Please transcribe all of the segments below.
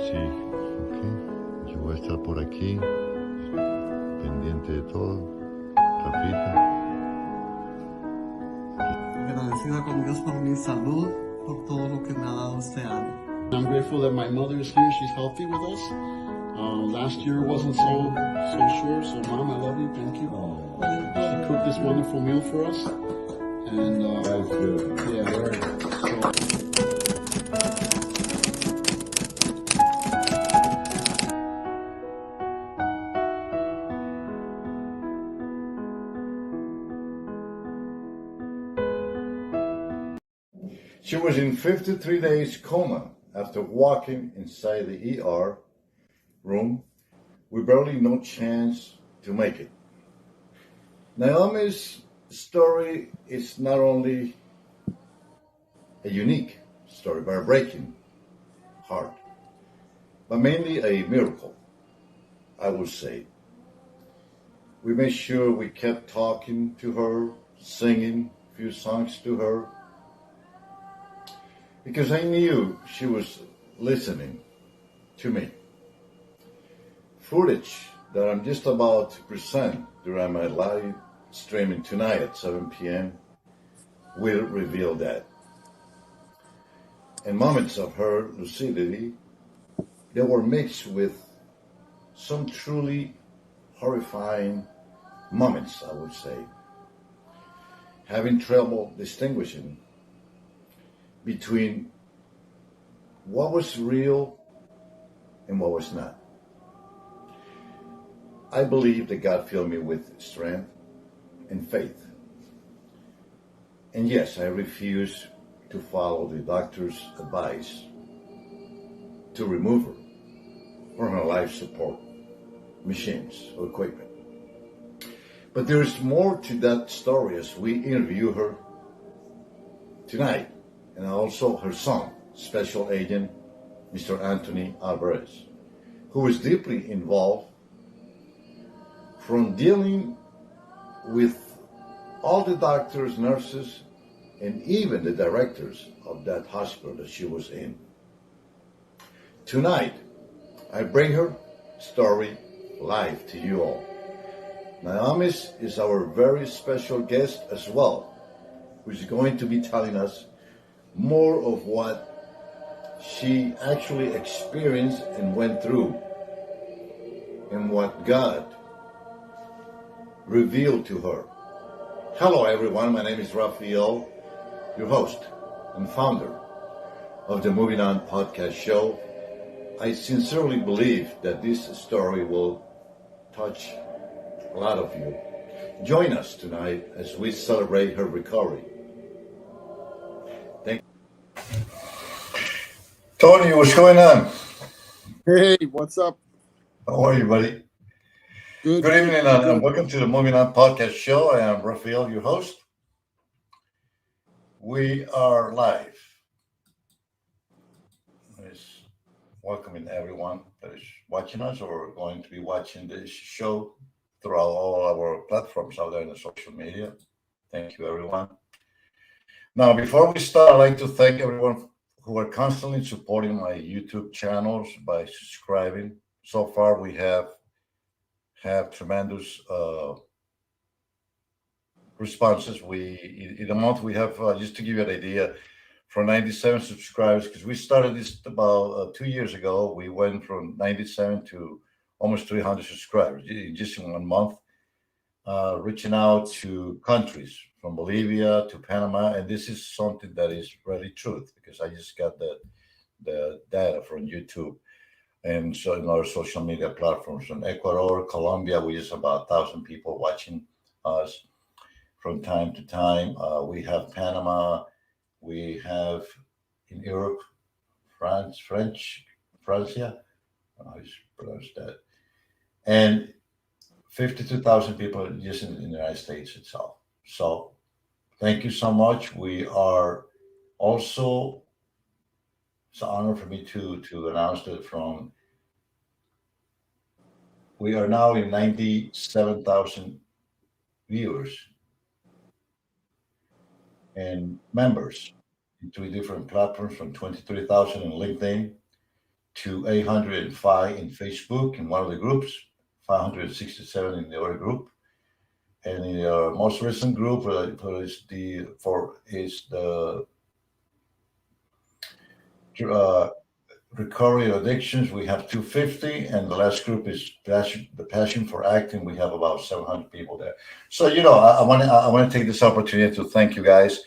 Sí, ok. Yo voy a estar por aquí, pendiente de todo. Rafita. Agradecida con Dios por mi salud, por todo lo que me ha dado este año. I'm grateful that my mother is here. She's healthy with us. Last year wasn't so sure. So, Mom, I love you. Thank you. She cooked this wonderful meal for us. And That's good. yeah, so. She was in 53 days coma after walking inside the ER room with barely no chance to make it. Naomi's story is not only a unique story, but a breaking heart, but mainly a miracle, I would say. We made sure we kept talking to her, singing a few songs to her, because I knew she was listening to me. Footage that I'm just about to present during my live streaming tonight at 7 p.m. will reveal that. And moments of her lucidity that were mixed with some truly horrifying moments, I would say. Having trouble distinguishing between what was real and what was not. I believe that God filled me with strength and faith. And yes, I refuse to follow the doctor's advice to remove her from her life support machines or equipment. But there is more to that story as we interview her tonight, and also her son, Special Agent Mr. Anthony Alvarez, who was deeply involved from dealing with all the doctors, nurses, and even the directors of that hospital that she was in. Tonight, I bring her story live to you all. Naomi is our very special guest as well, who is going to be telling us more of what she actually experienced and went through, and what God revealed to her. Hello everyone, my name is Rafael, your host and founder of the Moving On podcast show. I sincerely believe that this story will touch a lot of you. Join us tonight as we celebrate her recovery. Thank you. Tony, what's going on? Hey, what's up? How are you, buddy? Good evening, and welcome to the Moving On podcast show. I am Rafael, your host. We are live. It's welcoming everyone that is watching us or going to be watching this show throughout all our platforms out there in the social media. Thank you, everyone. Now, before we start, I'd like to thank everyone who are constantly supporting my YouTube channels by subscribing. So far, we have tremendous responses. We in a month we have just to give you an idea, from 97 subscribers, because we started this about 2 years ago. We went from 97 to almost 300 subscribers just in 1 month, reaching out to countries from Bolivia to Panama, and this is something that is really truth, because I just got the data from YouTube. And so in our social media platforms, from Ecuador, Colombia, we just about 1,000 people watching us from time to time. We have Panama, we have in Europe, Francia, I don't know how you pronounce that, and 52,000 people just in the United States itself. So thank you so much. We are also, it's an honor for me to announce that we are now in 97,000 viewers and members in 3 different platforms, from 23,000 in LinkedIn to 805 in Facebook in one of the groups, 567 in the other group, and in our most recent group is the uh, recovery of addictions. We have 250, and the last group is the passion for acting. We have about 700 people there. So I want to take this opportunity to thank you guys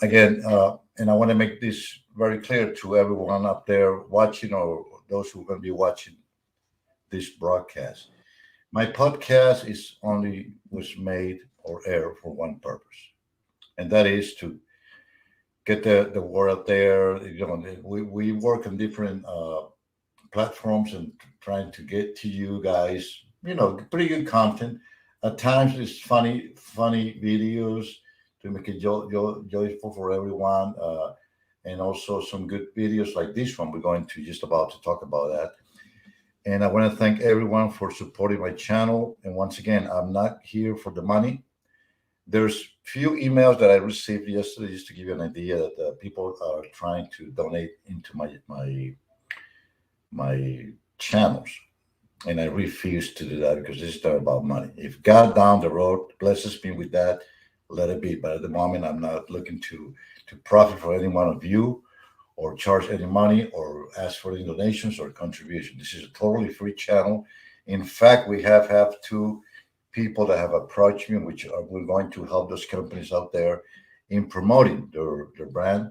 again, and I want to make this very clear to everyone up there watching or those who are going to be watching this broadcast. My podcast was made or aired for one purpose, and that is to get the word out there. We work on different platforms and trying to get to you guys, pretty good content. At times it's funny videos to make it joyful for everyone. And also some good videos like this one. We're going to just about to talk about that. And I want to thank everyone for supporting my channel. And once again, I'm not here for the money. There's few emails that I received yesterday, just to give you an idea that people are trying to donate into my channels, and I refuse to do that because this is not about money. If God down the road blesses me with that, let it be. But at the moment, I'm not looking to profit for any one of you, or charge any money, or ask for any donations or contribution. This is a totally free channel. In fact, we have two people that have approached me, we're going to help those companies out there in promoting their brand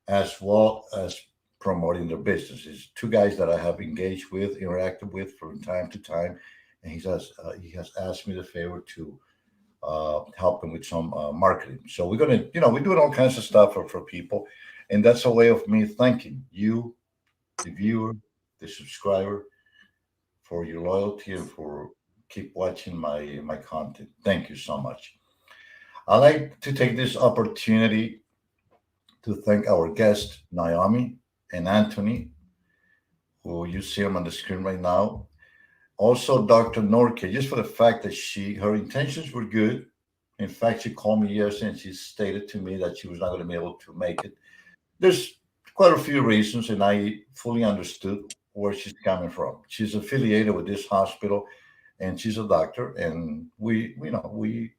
as well as promoting their businesses. Two guys that I have engaged with, interacted with from time to time, and he has asked me the favor to help him with some marketing. So we're doing all kinds of stuff for people, and that's a way of me thanking you, the viewer, the subscriber, for your loyalty and for keep watching my content. Thank you so much. I'd like to take this opportunity to thank our guests, Naomi and Anthony, who you see them on the screen right now. Also, Dr. Norke, just for the fact that her intentions were good. In fact, she called me yesterday and she stated to me that she was not going to be able to make it. There's quite a few reasons, and I fully understood where she's coming from. She's affiliated with this hospital, and she's a doctor, and we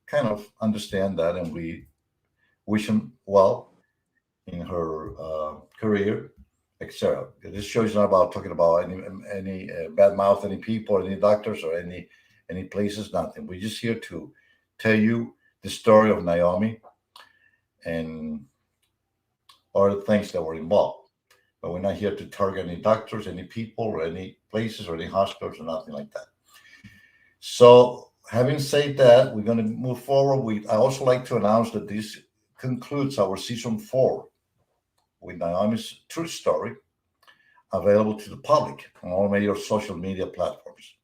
kind of understand that, and we wish him well in her career, etc. This show is not about talking about any bad mouth any people or any doctors or any places, nothing. We're just here to tell you the story of Naomi and other things that were involved. But we're not here to target any doctors, any people, or any places, or any hospitals, or nothing like that. So, having said that, we're going to move forward. I also like to announce that this concludes our season 4 with Naomi's true story, available to the public on all major social media platforms.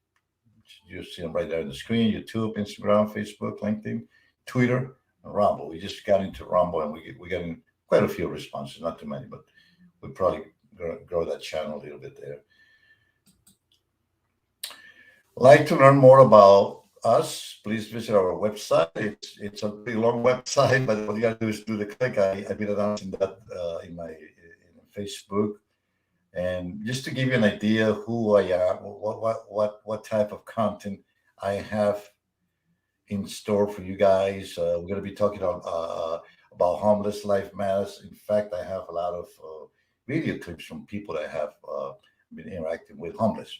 You see them right there on the screen: YouTube, Instagram, Facebook, LinkedIn, Twitter, and Rumble. We just got into Rumble, and we're getting quite a few responses, not too many, but we'll probably grow that channel a little bit there. Like to learn more about us, please visit our website. It's a pretty long website, but all you got to do is do the click. I've been announcing that in Facebook, and just to give you an idea who I am, what type of content I have in store for you guys. We're going to be talking about homeless life matters. In fact, I have a lot of video clips from people that have been interacting with homeless.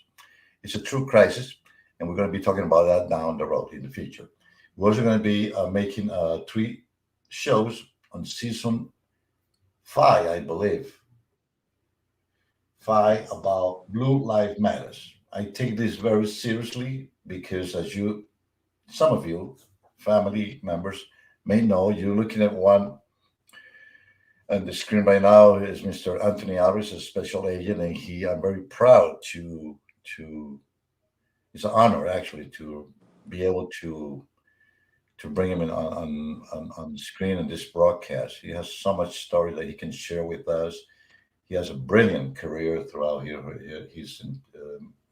It's a true crisis, and we're going to be talking about that down the road in the future. We're also going to be making 3 shows on season 5, I believe. 5 about Blue Lives Matters. I take this very seriously because, as some of you, family members, may know, you're looking at one on the screen right now is Mr. Anthony Alvarez, a special agent, and I'm very proud to it's an honor actually to be able to bring him in on the screen in this broadcast. He has so much story that he can share with us. He has a brilliant career throughout here. He's in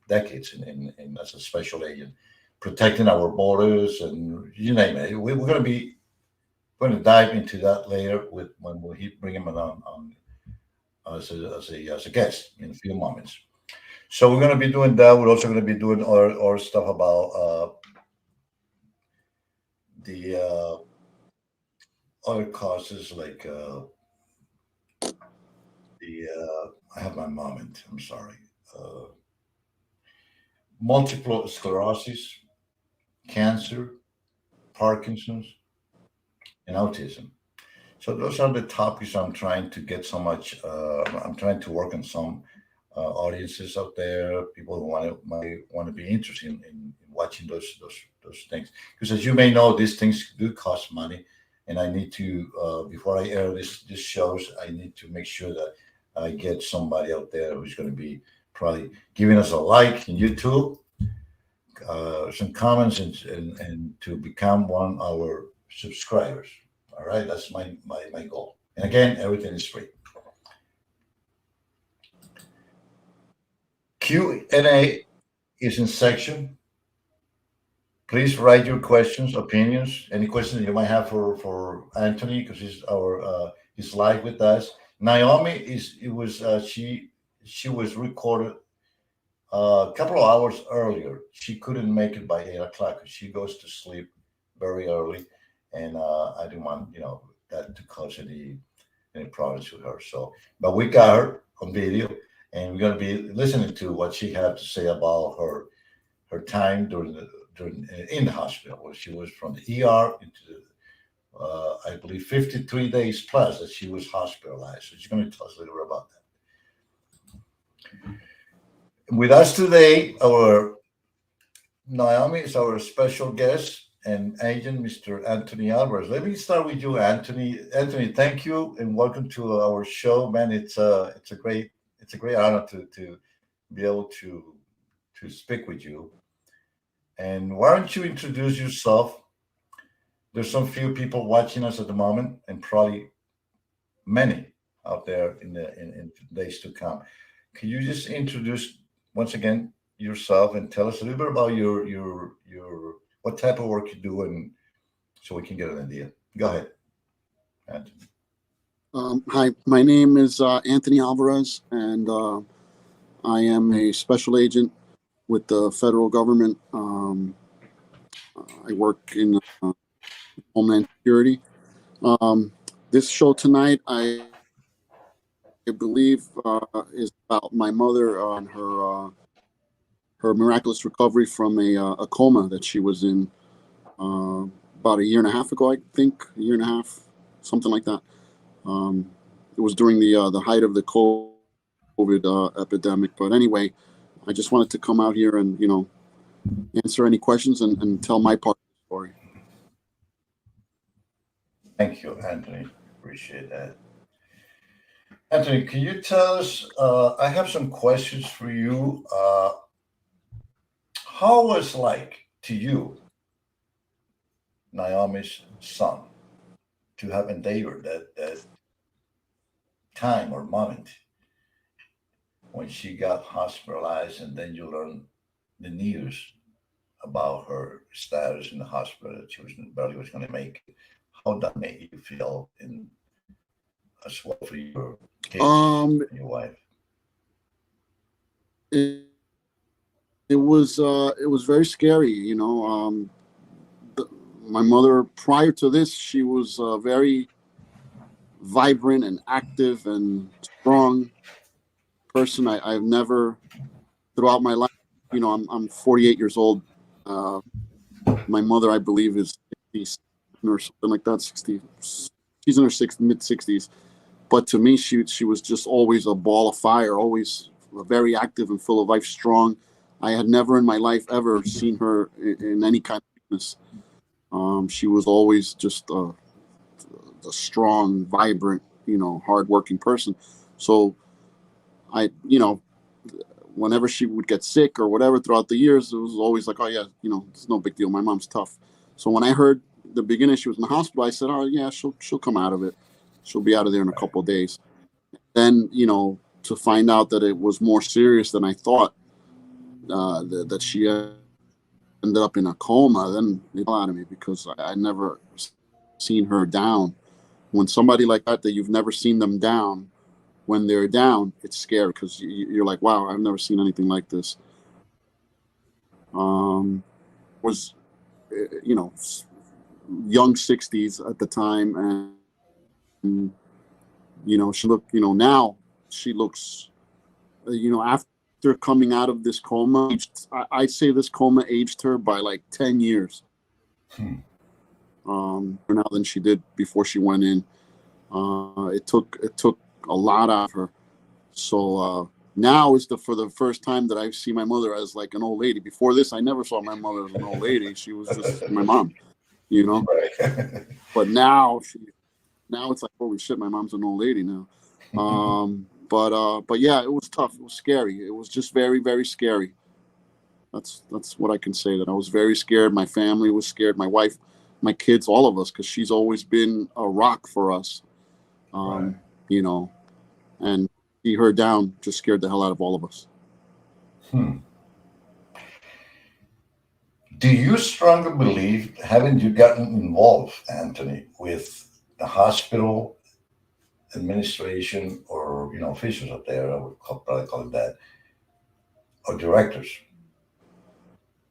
decades in as a special agent, protecting our borders and you name it. We're going to dive into that later when we bring him on as a guest in a few moments. So we're going to be doing that. We're also going to be doing our stuff about the other causes like the I have my moment. I'm sorry. Uh, Multiple sclerosis, cancer, Parkinson's, and autism. So those are the topics I'm trying to get so much. I'm trying to work on some audiences out there, people who might want to be interested in watching those things. Because as you may know, these things do cost money, and I need to before I air this shows, I need to make sure that I get somebody out there who's going to be probably giving us a like in YouTube, some comments, and to become one of our subscribers. All right, that's my goal. And again, everything is free. Q&A is in section. Please write your questions, opinions, any questions you might have for Anthony because he's live with us. Naomi she was recorded a couple of hours earlier. She couldn't make it by 8 o'clock because she goes to sleep very early, and I didn't want that to cause any problems with her. So, but we got her on video, and we're going to be listening to what she had to say about her time during in the hospital, where she was from the ER into I believe 53 days plus that she was hospitalized. So she's going to tell us a little bit about that. With us today, our Naomi is our special guest and agent, Mr. Anthony Alvarez. Let me start with you, Anthony. Anthony, thank you and welcome to our show, man. It's a great honor to be able to speak with you. And why don't you introduce yourself? There's some few people watching us at the moment, and probably many out there in days to come. Can you just introduce once again yourself and tell us a little bit about your what type of work you do, and so we can get an idea. Go ahead, Anthony. Hi, my name is Anthony Alvarez, and I am a special agent with the federal government. I work in Homeland Security. This show tonight, I believe, is about my mother and her miraculous recovery from a coma that she was in about a year and a half ago, I think, a year and a half, something like that. It was during the height of the COVID epidemic. But anyway, I just wanted to come out here and answer any questions and tell my part of the story. Thank you, Anthony. Appreciate that. Anthony, can you tell us? I have some questions for you. How was like to you, Naomi's son, to have endured that time or moment when she got hospitalized, and then you learn the news about her status in the hospital that she barely was going to make it. How that made you feel, in as well for your kids and your wife? It was very scary. My mother, prior to this, she was very vibrant and active and strong person. I've never, throughout my life, I'm 48 years old. My mother, I believe, is 60 or something like that. 60. She's in her mid 60s. But to me, she was just always a ball of fire, always very active and full of life, strong. I had never in my life ever seen her in any kind of weakness. She was always just a strong, vibrant, hardworking person. So whenever she would get sick or whatever throughout the years, it was always like, oh yeah, it's no big deal. My mom's tough. So when I heard the beginning she was in the hospital, I said, oh yeah, she'll come out of it. She'll be out of there in a couple of days. Then, to find out that it was more serious than I thought, that she ended up in a coma, then it got out of me, because I never seen her down. When somebody like that you've never seen them down, when they're down, it's scary because you're like, wow, I've never seen anything like this. Was you know, young 60s at the time, and she looked, now she looks, after coming out of this coma, I'd say this coma aged her by like 10 years. Now than she did before she went in. It took a lot out of her. So now is for the first time that I see my mother as like an old lady. Before this, I never saw my mother as an old lady. She was just my mom, Right. But now it's like, holy shit, my mom's an old lady now. But yeah, it was tough. It was scary. It was just very, very scary. That's what I can say. That I was very scared. My family was scared. My wife, my kids, all of us, because she's always been a rock for us. Right. And see her down just scared the hell out of all of us. Do you strongly believe, haven't you gotten involved, Anthony, with the hospital administration or officials up there? I would probably call it that, or directors.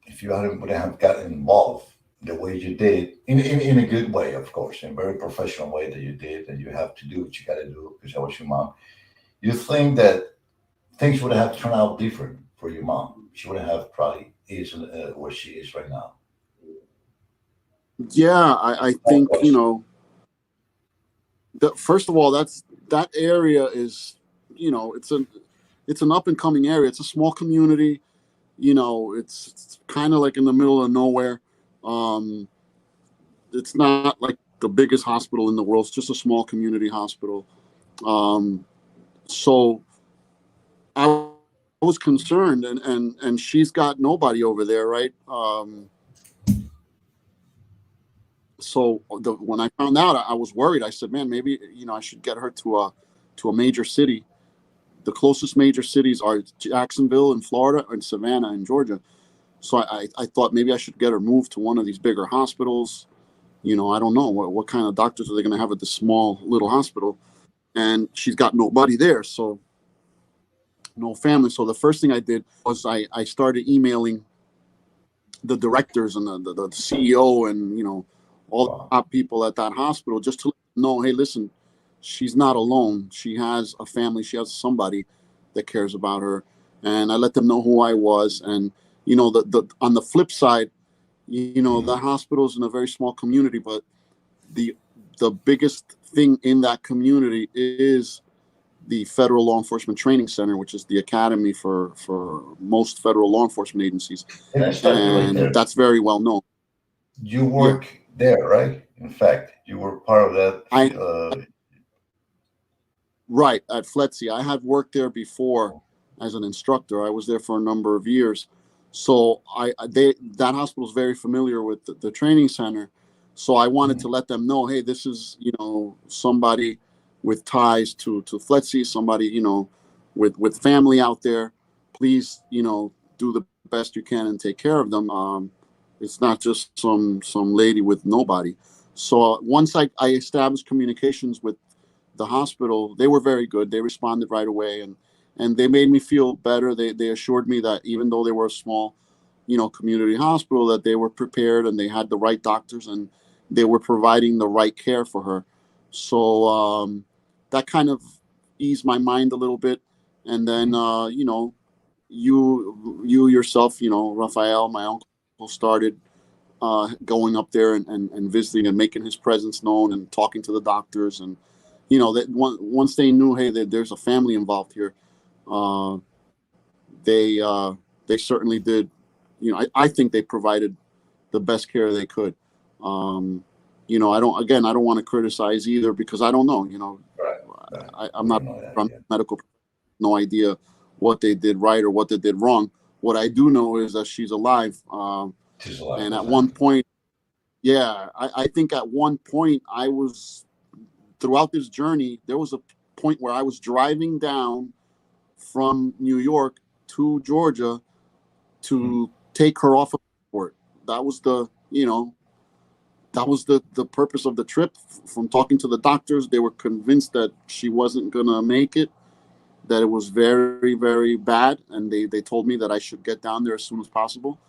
If you would have gotten involved the way you did, in a good way, of course, in a very professional way that you did, and you have to do what you got to do because that was your mom. You think that things would have turned out different for your mom? She would have probably is where she is right now. Yeah, I think first of all, that area is, it's an up and coming area. It's a small community. It's kind of like in the middle of nowhere. It's not like the biggest hospital in the world. It's just a small community hospital. So I was concerned, and she's got nobody over there, right? So when I found out, I was worried. I said, man, maybe I should get her to a major city. The closest major cities are Jacksonville in Florida and Savannah in Georgia. So I thought maybe I should get her moved to one of these bigger hospitals. I don't know what kind of doctors are they going to have at this small little hospital, and she's got nobody there, so no family. So the first thing I did was I started emailing the directors and the CEO and all the top people at that hospital just to let them know, hey, listen, she's not alone. She has a family. She has somebody that cares about her. And I let them know who I was. And the on the flip side, the hospital's in a very small community, but the biggest thing in that community is the Federal Law Enforcement Training Center, which is the academy for most federal law enforcement agencies. And that's very well known. You work there, right? In fact, you were part of that. Right, at FLETC. I had worked there before as an instructor. I was there for a number of years. So that hospital is very familiar with the training center. So I wanted to let them know, hey, this is, somebody with ties to FLETC, somebody, with family out there. Please, do the best you can and take care of them. It's not just some lady with nobody. So once I established communications with the hospital, they were very good. They responded right away, and they made me feel better. They assured me that even though they were a small, community hospital, that they were prepared and they had the right doctors and they were providing the right care for her. So that kind of eased my mind a little bit. And then, you yourself, Rafael, my uncle, started going up there and visiting and making his presence known and talking to the doctors. And that once they knew, hey, there's a family involved here, they certainly did. I think they provided the best care they could. I don't want to criticize either because I don't know. Right. I'm not from medical, no idea what they did right or what they did wrong. What I do know is that she's alive. She's alive. And at one point, I think at one point I was, throughout this journey, there was a point where I was driving down from New York to Georgia to take her off of the airport. That was the purpose of the trip. From talking to the doctors, they were convinced that she wasn't gonna make it. that it was very, very bad, and they told me that I should get down there as soon as possible.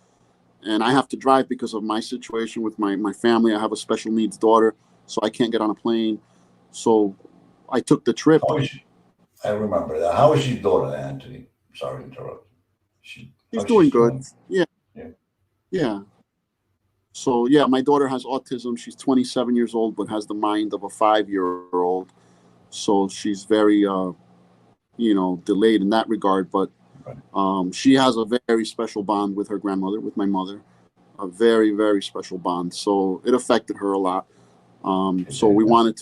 And I have to drive because of my situation with my family. I have a special needs daughter, so I can't get on a plane. So I took the trip. How is she? I remember that. How is your daughter, Anthony? Sorry to interrupt. She, She's how doing she's good. doing? Yeah, Yeah. yeah. So yeah, my daughter has autism. She's 27 years old, but has the mind of a 5-year-old. So she's very, delayed in that regard. But Right. she has a very special bond with her grandmother, with my mother, a very, very special bond. So it affected her a lot. So we wanted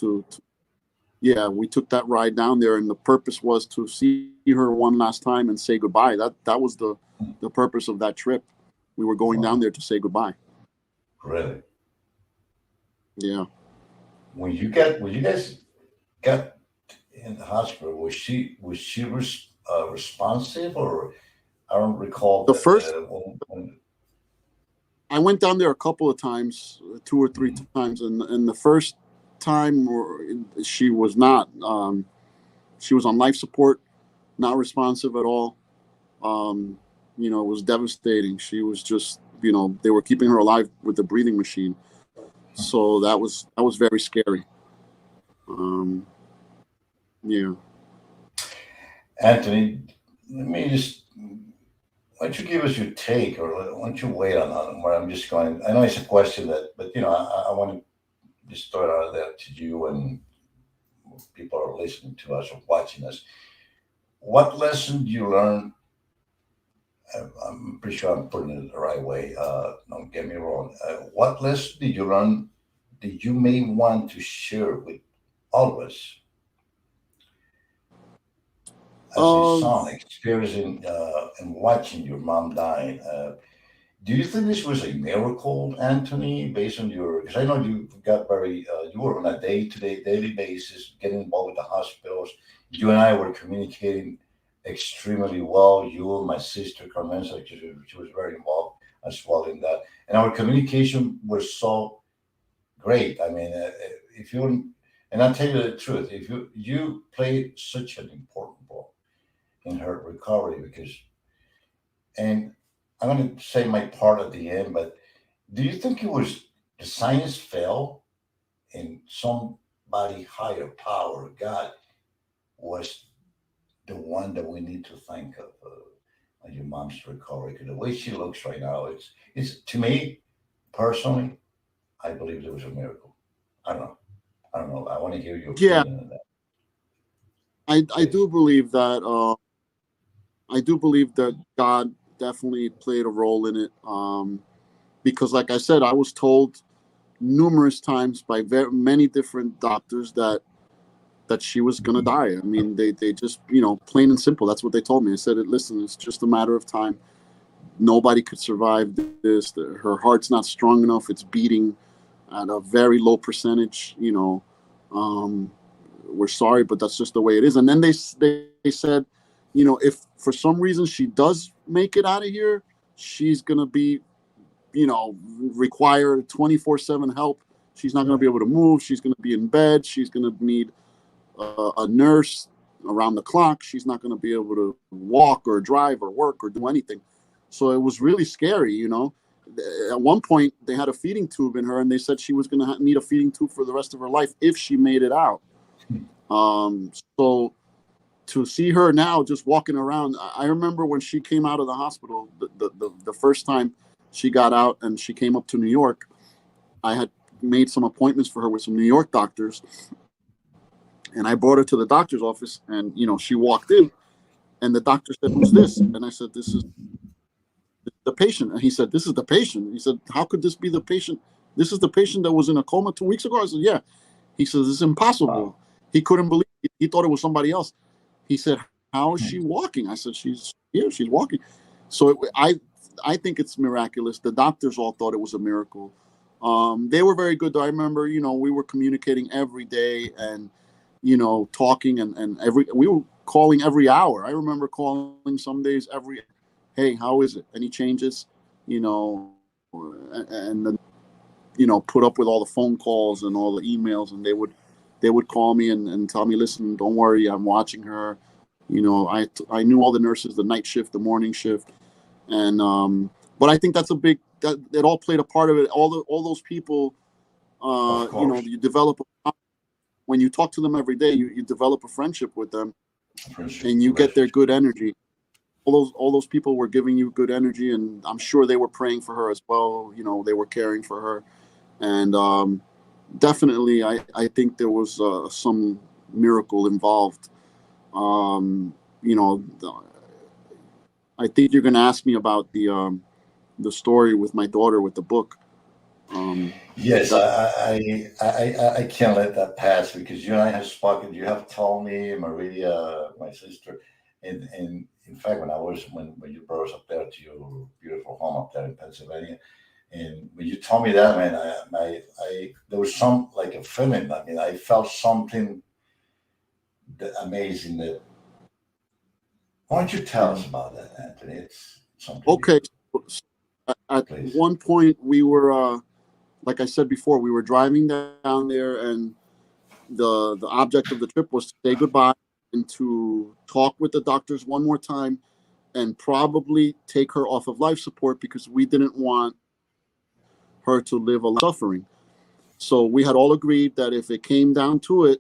yeah, we took that ride down there, and the purpose was to see her one last time and say goodbye. That was the purpose of that trip. We were going down Wow. there to say goodbye. Really? Yeah. When you guys got in the hospital, was she responsive, or I don't recall The that first, when I went down there a couple of times, 2 or 3 times, and the first time she was not. She was on life support, not responsive at all. It was devastating. She was just, they were keeping her alive with the breathing machine. So that was very scary. Um, yeah. Anthony, let me just why don't you give us your take, or why don't you wait on where I'm just going? I know it's a question but I want to just throw it out there to you, and people are listening to us or watching us. What lesson do you learn? I'm pretty sure I'm putting it the right way. Don't get me wrong. What lesson did you learn that you may want to share with all of us as a Uh, son experiencing and watching your mom die? Do you think this was a miracle, Anthony, based on your? Because I know you got you were on a day-to-day, daily basis, getting involved with the hospitals. You and I were communicating extremely well. You and my sister, Carmenza, she was very involved as well in that, and our communication was so great. I mean, if you and I'll tell you the truth, if you played such an important role in her recovery, because and I'm going to say my part at the end, but do you think it was the science fell and somebody higher power, God, was the one that we need to think of on your mom's recovery? Because the way she looks right now, it's to me personally, I believe there was a miracle. I don't know. I don't know. I want to hear your yeah, opinion on that, I please. do believe that. I do believe that God definitely played a role in it. Because, like I said, I was told numerous times by many different doctors that she was gonna die. I mean, they just, plain and simple. That's what they told me. I said, listen, it's just a matter of time. Nobody could survive this. Her heart's not strong enough. It's beating at a very low percentage. Um, we're sorry, but that's just the way it is. And then they said, if for some reason she does make it out of here, she's gonna be, require 24/7 help. She's not gonna be able to move. She's gonna be in bed. She's gonna need a nurse around the clock. She's not gonna be able to walk or drive or work or do anything. So it was really scary. At one point, they had a feeding tube in her, and they said she was going to need a feeding tube for the rest of her life if she made it out. So to see her now just walking around, I remember when she came out of the hospital, the first time she got out and she came up to New York, I had made some appointments for her with some New York doctors, and I brought her to the doctor's office, and she walked in, and the doctor said, "Who's this?" And I said, "This is the patient." And he said, "This is the patient." He said, "How could this be the patient? This is the patient that was in a coma 2 weeks ago." I said, "Yeah." He says, "It's impossible." Wow. He couldn't believe it. He thought it was somebody else. He said, "How is she walking?" I said, "She's here. She's walking." So I think it's miraculous. The doctors all thought it was a miracle. They were very good. I remember, we were communicating every day and, talking and we were calling every hour. I remember calling some days hey, how is it? Any changes? And then, put up with all the phone calls and all the emails, and they would call me and tell me, "Listen, don't worry, I'm watching her. I knew all the nurses, the night shift, the morning shift, and but I think that's a big that it all played a part of it. All those people, Of course. you develop when you talk to them every day, you develop a friendship with them, Friendship, and you get their relationship. good energy. All those people were giving you good energy, and I'm sure they were praying for her as well. They were caring for her, and definitely, I think there was some miracle involved. Um, you know, I think you're going to ask me about the story with my daughter with the book. Yes, That I can't let that pass because you and I have spoken. You have told me, Maria, my sister, and in fact, when you brought us up there to your beautiful home up there in Pennsylvania, and when you told me that, man, I there was some like a feeling. I mean, I felt something amazing. That why don't you tell us about that, Anthony? It's something okay. beautiful, So at please. one point, we were, like I said before, we were driving down there, and the object of the trip was to say goodbye and to talk with the doctors one more time, and probably take her off of life support because we didn't want her to live a life of suffering. So we had all agreed that if it came down to it,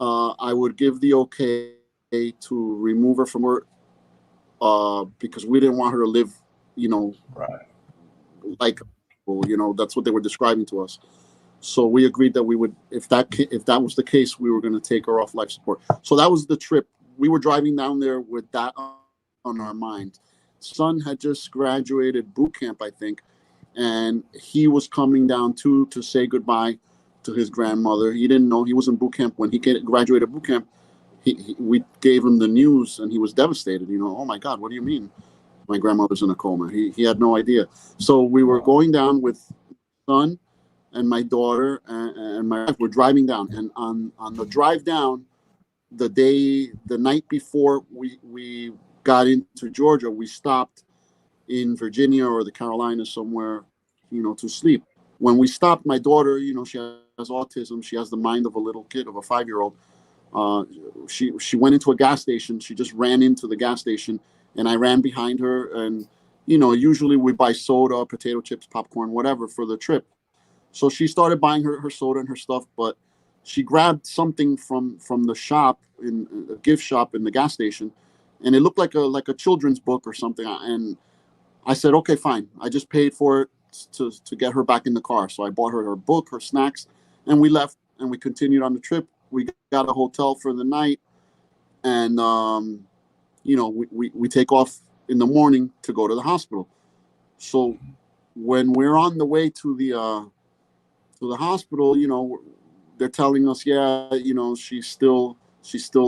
I would give the okay to remove her from her, because we didn't want her to live, you know, Right. like, that's what they were describing to us. So we agreed that we would, if that was the case, we were going to take her off life support. So that was the trip. We were driving down there with that on our mind. Son had just graduated boot camp, I think, and he was coming down too to say goodbye to his grandmother. He didn't know he was in boot camp when he graduated boot camp. We gave him the news, and he was devastated. Oh my God, what do you mean? My grandmother's in a coma. He had no idea. So we were Wow. going down with son and my daughter and my wife were driving down, and on the drive down, the night before we got into Georgia, we stopped in Virginia or the Carolinas somewhere, to sleep. When we stopped, my daughter, she has autism. She has the mind of a little kid, of a 5-year-old. uh, she went into a gas station. She just ran into the gas station, and I ran behind her. And usually we buy soda, potato chips, popcorn, whatever for the trip. So she started buying her soda and her stuff, but she grabbed something from the shop, in a gift shop in the gas station, and it looked like a children's book or something. And I said, okay, fine. I just paid for it to get her back in the car. So I bought her book, her snacks, and we left, and we continued on the trip. We got a hotel for the night, and we take off in the morning to go to the hospital. So when we're on the way to the hospital, they're telling us, yeah, she's still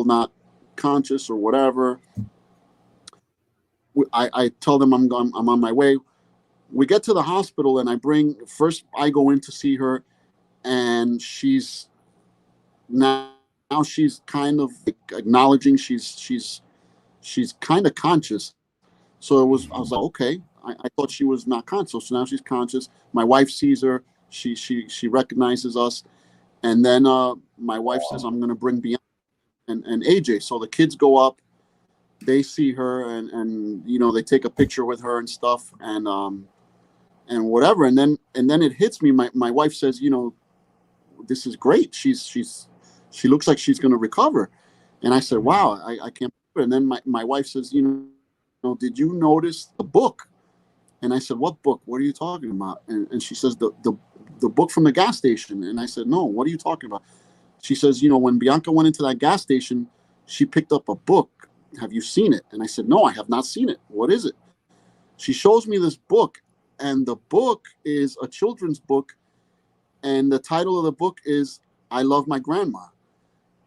not conscious or whatever. I tell them I'm on my way. We get to the hospital, and I go in to see her, and now she's kind of like acknowledging she's kind of conscious. So I was like, okay. I thought she was not conscious, so now she's conscious. My wife sees her. She recognizes us, and then my wife says, Wow. I'm going to bring Bianca and AJ. So the kids go up, they see her, and they take a picture with her and stuff, and whatever. And then it hits me. My wife says, this is great. She looks like she's going to recover. And I said, wow, I can't believe it. And then my wife says, did you notice the book? And I said, what book? What are you talking about? And she says, the book from the gas station. And I said, no, what are you talking about? She says, when Bianca went into that gas station, she picked up a book. Have you seen it? And I said, no, I have not seen it. What is it? She shows me this book, and the book is a children's book, and the title of the book is I Love My Grandma.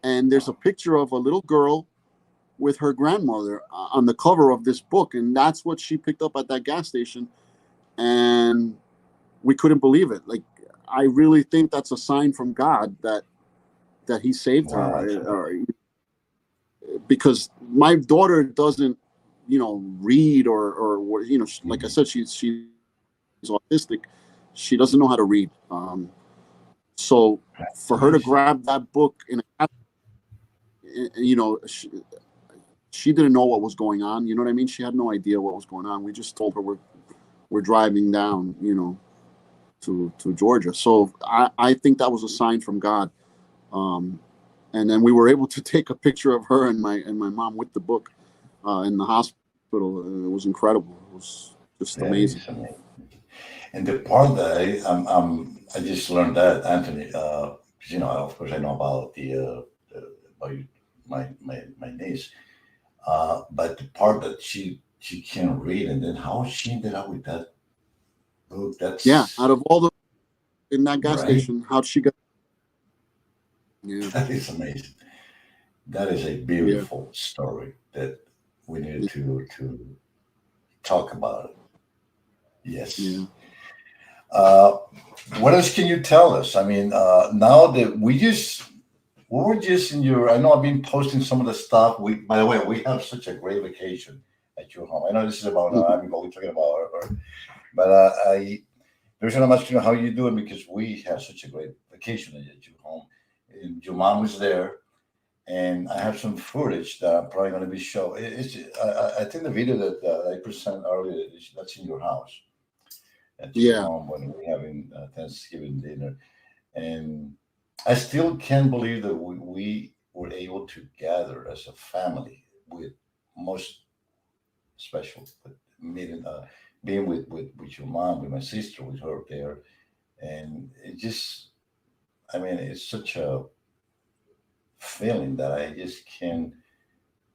And there's a picture of a little girl with her grandmother on the cover of this book, and that's what she picked up at that gas station. And we couldn't believe it. Like, I really think that's a sign from God that He saved Wow. her, Absolutely. because my daughter doesn't, read or like I said, she's autistic. She doesn't know how to read. So That's for her to amazing. grab that book in a, you know, she, she didn't know what was going on. You know what I mean? She had no idea what was going on. We just told her we're driving down, to Georgia. So I think that was a sign from God. And then we were able to take a picture of her and my mom with the book in the hospital. It was incredible. It was just amazing. It's amazing. And the part that I just learned that, Anthony, 'cause, of course I know about about my niece, but the part that she can't read, and then how she ended up with that book, Yeah, that's out of all the in that gas right. station, how'd she get? Yeah, That is amazing. That is a yeah, beautiful story that we need to talk about. Yes. yeah. Uh, what else can you tell us? I mean, now that we were just in your, I know I've been posting some of the stuff. By the way, we have such a great vacation at your home. I know this is about, I mean, what we're talking about, but there's not much to know how you doing because we had such a great vacation at your home. And your mom was there, and I have some footage that I'm probably going to be showing. I think the video that I presented earlier, that's in your house at your Yeah. home when we're having Thanksgiving dinner. And I still can't believe that we were able to gather as a family with most special meeting, being with your mom, with my sister, with her there. And it just, I mean, it's such a feeling that I just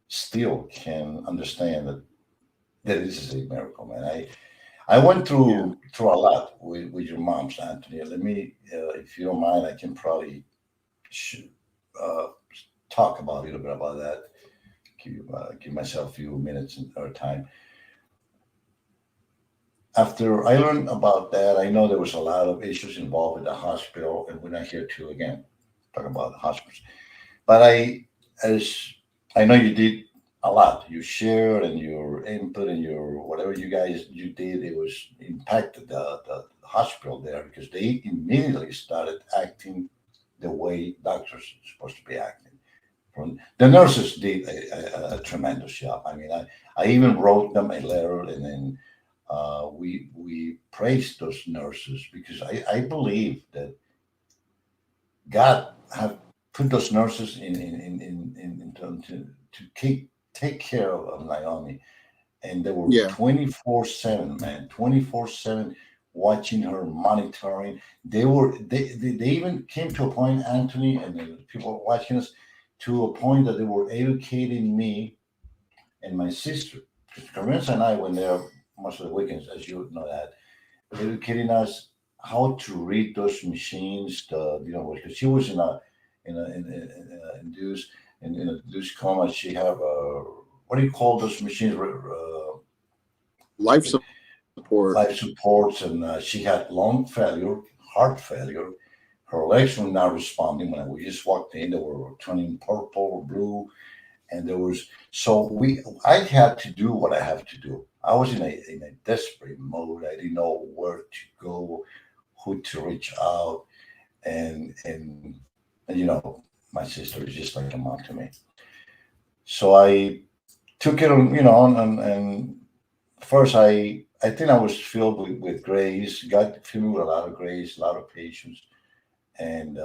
still can understand that this is a miracle, man. I went Yeah. through a lot with your mom, Anthony. Let me, if you don't mind, I can probably uh, talk about a little bit about that. Give myself a few minutes or time. After I learned about that, I know there was a lot of issues involved with the hospital, and we're not here to again talk about the hospitals. But as I know, you did a lot. You shared and your input and your whatever you did, it was impacted the hospital there because they immediately started acting the way doctors are supposed to be acting. From the nurses did a tremendous job. I mean, I even wrote them a letter, and then we praised those nurses because I believe that God have put those nurses to take care of Naomi, and they were Yeah. 24/7, man, 24/7 watching her, monitoring. They even came to a point, Anthony, and the people watching us, to a point that they were educating me and my sister. Because Carmenza and I went there most of the weekends, as you know that, educating us how to read those machines. Because she was in a induced coma. She have what do you call those machines? Life support. Life supports, and she had lung failure, heart failure. Her legs were not responding. When we just walked in, they were turning purple or blue, and there was I had to do what I have to do. I was in a desperate mode. I didn't know where to go, who to reach out, and my sister is just like a mom to me. So I took it on, and first I think I was filled with grace. God filled me with a lot of grace, a lot of patience, and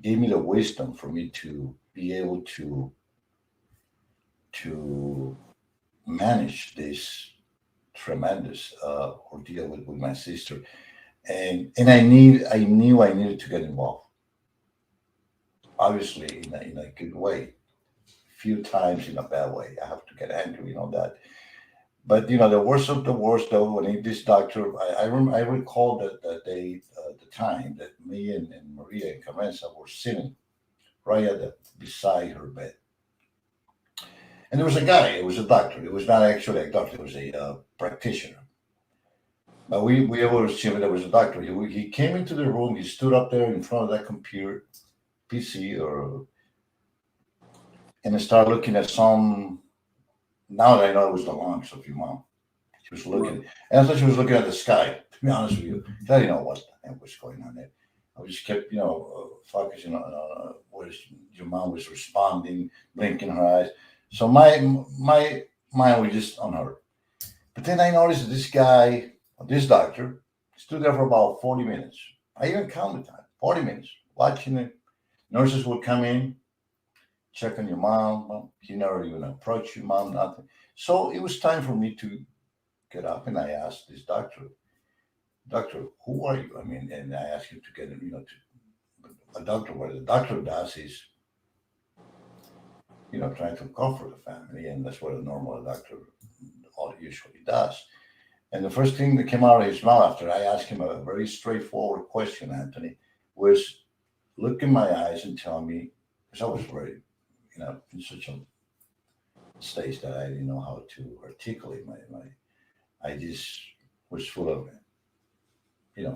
gave me the wisdom for me to be able to manage this tremendous ordeal with my sister, and I knew I needed to get involved. Obviously, in a good way. Few times in a bad way. I have to get angry, that. But the worst of the worst, though, when this doctor, I recall that day, the time that me and Maria and Carmenza were sitting right beside her bed. And there was a guy, it was a doctor. It was not actually a doctor, it was a practitioner. But we able to see him, there was a doctor. He came into the room, he stood up there in front of that computer, PC, and started looking at some. Now that I know it was the lungs of your mom. She was Right. looking, and I thought she was looking at the sky, to be honest with you. I didn't know what the heck was going on there. I just kept, focusing on where your mom was responding, blinking her eyes. So my mind was just on her. But then I noticed this guy, this doctor, stood there for about 40 minutes. I even counted time, 40 minutes, watching it. Nurses would come in, check on your mom. Well, he never even approached your mom, nothing. So it was time for me to get up, and I asked this doctor, who are you? I mean, and I asked him to get, to a doctor. What the doctor does is, trying to comfort the family, and that's what a normal doctor usually does. And the first thing that came out of his mouth after I asked him a very straightforward question, Anthony, was look in my eyes and tell me, because I was very, in such a stage that I didn't know how to articulate I just was full of,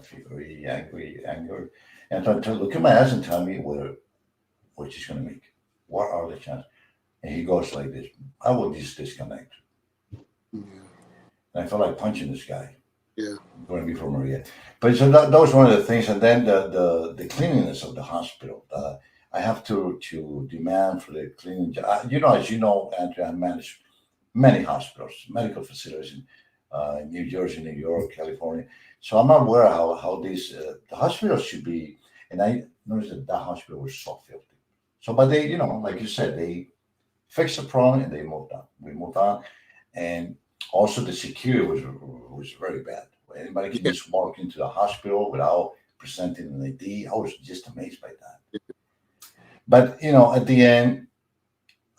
fury, anger. And to look in my eyes and tell me what she's going to make. What are the chances? And he goes like this, I will just disconnect. Yeah. And I felt like punching this guy. Yeah. Going to be for Maria. But so that was one of the things. And then the cleanliness of the hospital. I have to demand for the cleaning. As you know, Andrew, I manage many hospitals, medical facilities in New Jersey, New York, California. So I'm aware how these the hospitals should be. And I noticed that hospital was so filthy. So, but they, like you said, they fixed the problem and they moved on. We moved on, and also the security was very bad. Anybody can just walk into the hospital without presenting an ID. I was just amazed by that. But at the end,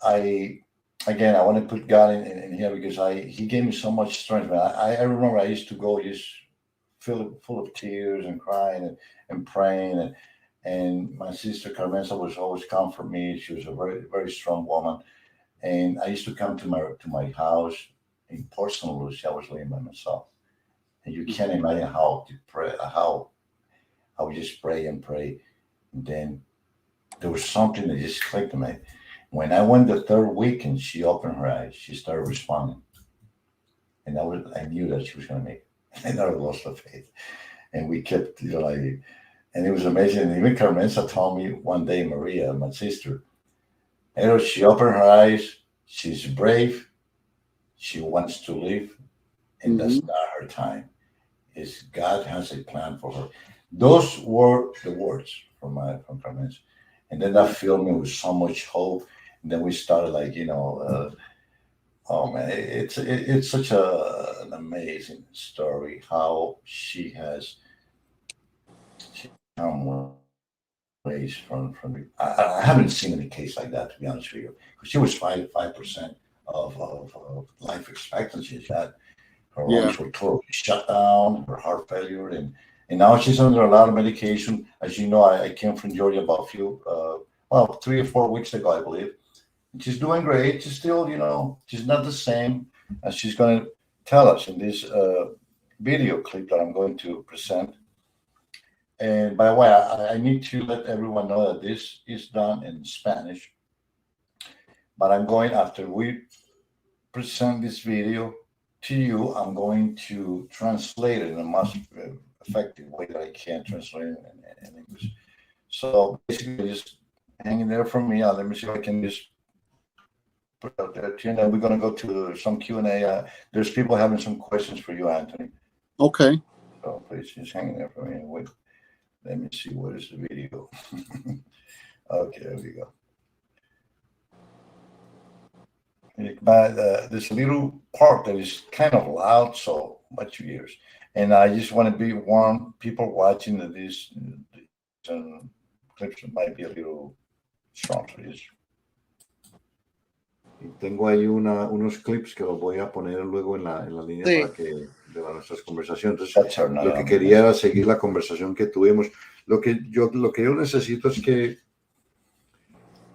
I want to put God in here because he gave me so much strength. Man, I remember I used to go just full of tears and crying and praying and my sister Carmenza was always comfort me. She was a very, very strong woman. And I used to come to my house in Port St. Lucie. I was living by myself. And you can't imagine how I would just pray and pray. And then there was something that just clicked in me. When I went the third week and she opened her eyes, she started responding. And I knew that she was going to make it. I never lost the faith. And we kept, and it was amazing. And even Carmenza told me one day, Maria, my sister, she opened her eyes. She's brave. She wants to live. And that's not her time. God has a plan for her. Those were the words from Carmenza. And then that filled me with so much hope. And then we started oh man, it's such an amazing story how she has come ways from I haven't seen any case like that, to be honest with you. She was 5% of life expectancy. She had her lungs were totally shut down, her heart failure, and now she's under a lot of medication. As you know, I came from Georgia about 3 or 4 weeks ago, I believe. And she's doing great. She's still, she's not the same as she's going to tell us in this video clip that I'm going to present. And by the way, I need to let everyone know that this is done in Spanish. But I'm going, after we present this video to you, I'm going to translate it in the most effective way that I can translate it in English. So basically, just hang in there for me. Let me see if I can just put out there. And then we're going to go to some Q&A. There's people having some questions for you, Anthony. Okay. So please just hang in there for me and wait. Let me see, what is the video? Okay, there we go. This little part that is kind of loud, so much ears. And I just want to warn people watching that these clips might be a little strong for this. Tengo ahí unos clips que los voy a poner luego en la línea para que de nuestras conversaciones. Entonces, lo que quería era seguir la conversación que tuvimos. Lo que yo necesito es que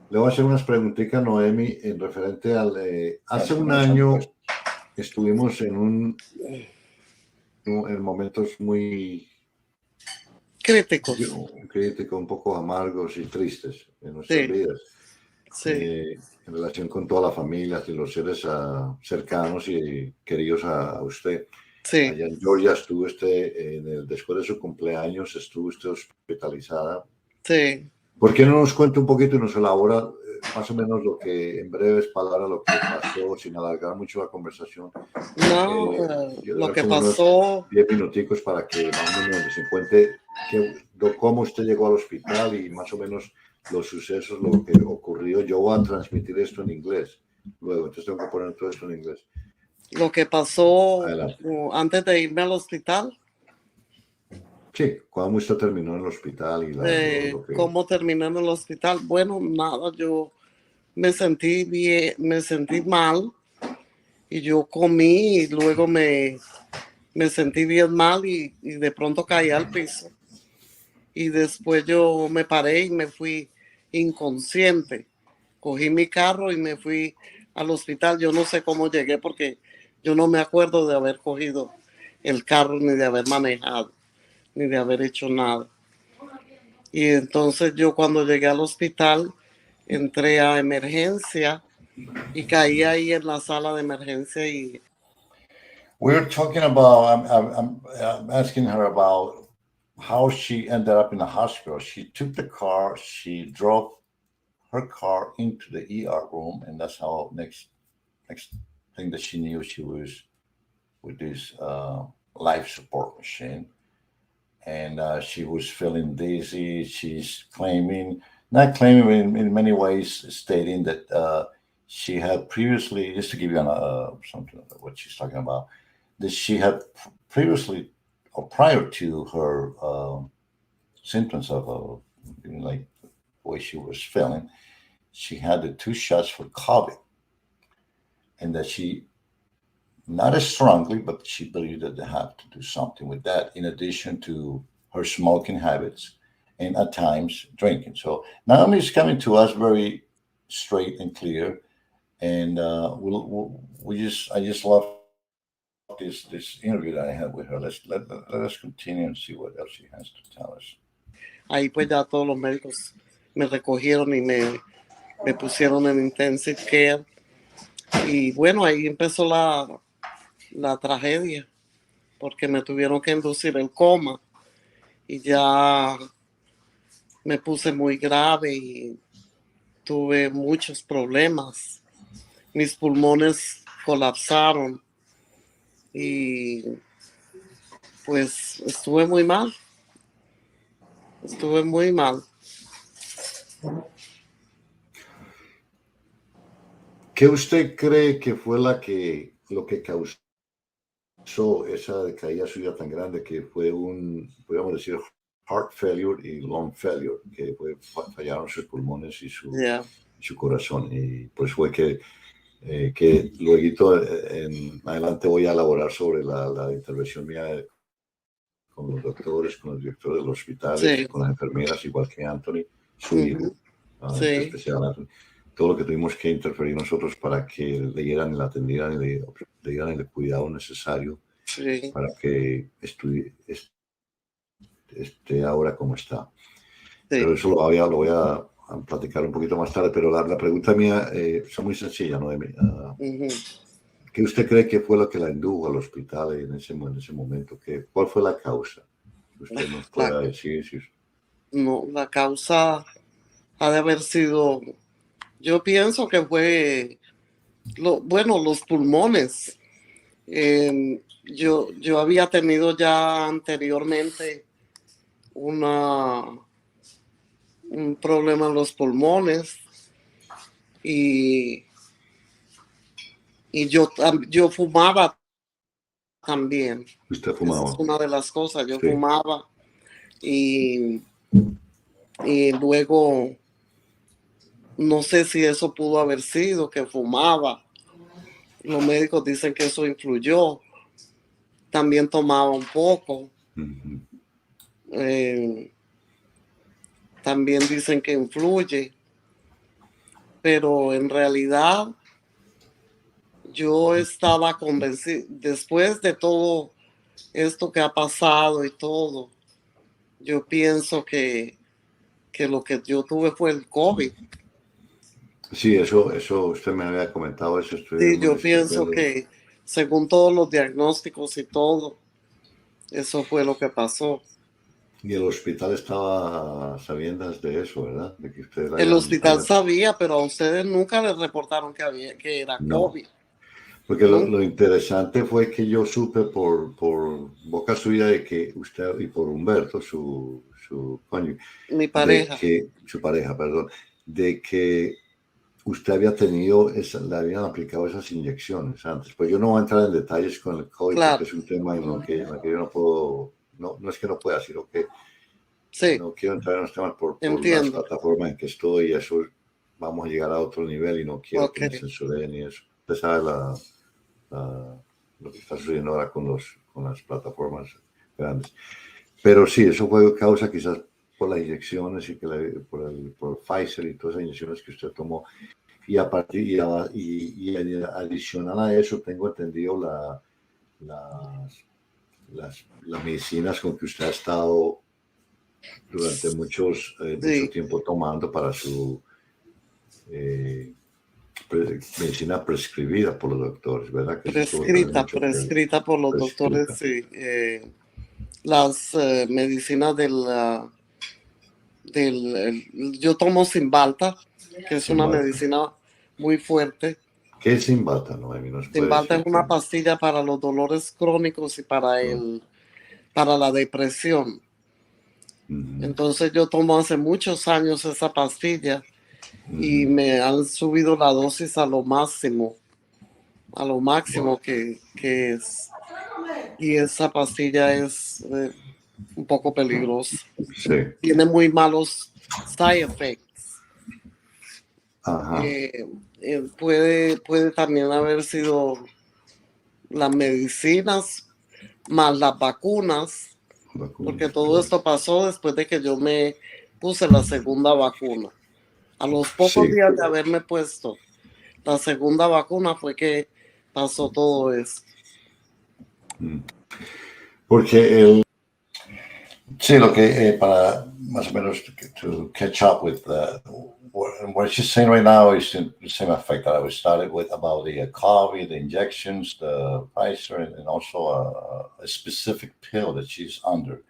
le voy a hacer unas preguntitas a Noemi en referente al hace un año estuvimos en momentos muy críticos, un poco amargos y tristes en nuestras vidas. En relación con toda la familia y los seres cercanos y queridos a usted. Allá en Georgia estuvo después de su cumpleaños, estuvo usted hospitalizada. ¿Por qué no nos cuenta un poquito y nos elabora más o menos lo que, en breves palabras, lo que pasó, sin alargar mucho la conversación? No, Yo lo dar que como unos pasó, 10 minuticos para que más o menos se cuente cómo usted llegó al hospital y más o menos los sucesos, lo que ocurrió. Yo voy a transmitir esto en inglés luego, entonces tengo que poner todo esto en inglés. lo que pasó Adelante. antes de irme al hospital, Sí, cuando usted terminó en el hospital y lo que... cómo terminé en el hospital. Bueno, nada, yo me sentí bien, me sentí mal y yo comí y luego me sentí bien mal y de pronto caí al piso. Y después yo me paré y me fui inconsciente. Cogí mi carro y me fui al hospital. Yo no sé cómo llegué porque yo no me acuerdo de haber cogido el carro, ni de haber manejado, ni de haber hecho nada. Y entonces yo cuando llegué al hospital entré a emergencia y caí ahí en la sala de emergencia y We're talking about, I'm asking her about how she ended up in the hospital. She took the car, she drove her car into the ER room, and that's how next thing that she knew, she was with this life support machine, and she was feeling dizzy. She's claiming, not claiming, in many ways, stating that she had previously, just to give you something of what she's talking about, that she had previously or prior to her symptoms of like the way she was feeling, she had the 2 shots for COVID, and that she, not as strongly, but she believed that they have to do something with that, in addition to her smoking habits and at times drinking. So Naomi is coming to us very straight and clear, and I just love this interview that I had with her. Let us continue and see what else she has to tell us. ahí pues ya todos los médicos me recogieron y me pusieron en intensive care. Y bueno, ahí empezó la tragedia, porque me tuvieron que inducir el coma y ya me puse muy grave y tuve muchos problemas. Mis pulmones colapsaron y pues estuve muy mal. ¿Qué usted cree que fue lo que causó esa decaída suya tan grande, que fue podríamos decir, heart failure y lung failure, que fallaron sus pulmones y Yeah. su corazón? Y pues fue que luego en adelante voy a elaborar sobre la intervención mía con los doctores, con los directores de los hospitales, Sí. con las enfermeras, igual que Anthony, su hijo, Sí. en especial Anthony. Todo lo que tuvimos que interferir nosotros para que le dieran y la atendieran y le dieran el cuidado necesario Sí. para que esté ahora como está. Sí. Pero eso lo voy a platicar un poquito más tarde. Pero la pregunta mía es muy sencilla, ¿no? ¿Qué usted cree que fue lo que la indujo al hospital en ese momento? ¿Cuál fue la causa? Usted nos pueda decir. No, la causa ha de haber sido, yo pienso que fue, los pulmones. Yo había tenido ya anteriormente un problema en los pulmones y, y yo fumaba también. Usted Esa fumaba. es una de las cosas, yo Sí. fumaba y luego no sé si eso pudo haber sido que fumaba. Los médicos dicen que eso influyó. También tomaba un poco. Ujú. También dicen que influye. Pero en realidad yo estaba convencida, después de todo esto que ha pasado y todo, yo pienso que lo que yo tuve fue el COVID. Sí, eso usted me había comentado, eso estoy Sí, muy yo pienso desacuerdo. que según todos los diagnósticos y todo, eso fue lo que pasó. Y el hospital estaba sabiendo de eso, ¿verdad? De que ustedes El hospital habían... sabía, pero a ustedes nunca les reportaron que era No, COVID. porque ¿No? lo interesante fue que yo supe por boca suya de que usted, y por Humberto, su cónyuge, Mi de pareja. que, su pareja, perdón, de que usted había tenido, le habían aplicado esas inyecciones antes. Pues yo no voy a entrar en detalles con el COVID porque Claro, es un tema en lo que yo no puedo, no es que no pueda, sino que sí, no quiero entrar en los temas por las entiendo. plataformas en que estoy y eso vamos a llegar a otro nivel y no quiero Ok, que me censuren y eso. Usted sabe lo que está sucediendo ahora con las plataformas grandes. Pero sí, eso fue causa quizás por las inyecciones y que por Pfizer y todas esas inyecciones que usted tomó. Y a partir y adicional a eso, tengo entendido las medicinas con que usted ha estado durante mucho sí, tiempo tomando para su eh, medicina prescribida por los doctores, ¿verdad? Que eso tuvo también mucho que ver. prescrita por los doctores, Prescrita. sí. Las medicinas yo tomo Cymbalta, que es una Simbalta. medicina muy fuerte. ¿Qué es Simbalta? No, a mí no se puede Cymbalta es decir una que pastilla para los dolores crónicos y no. para la depresión. Ujú, Entonces yo tomo hace muchos años esa pastilla y ujú. me han subido la dosis a lo Wow. máximo que es. Y esa pastilla es un poco peligrosa. Sí. Tiene muy malos side effects. Ajá. Eh, puede también haber sido las medicinas más las vacunas, porque Vacunas, todo claro. esto pasó después de que yo me puse la segunda vacuna. A los pocos Sí. días de haberme puesto la segunda vacuna fue que pasó todo esto. Mm. Porque sí, lo que para más o menos to catch up with what she's saying right now is the same effect that I was started with about the COVID, the injections, the Pfizer, and also a specific pill that she's under,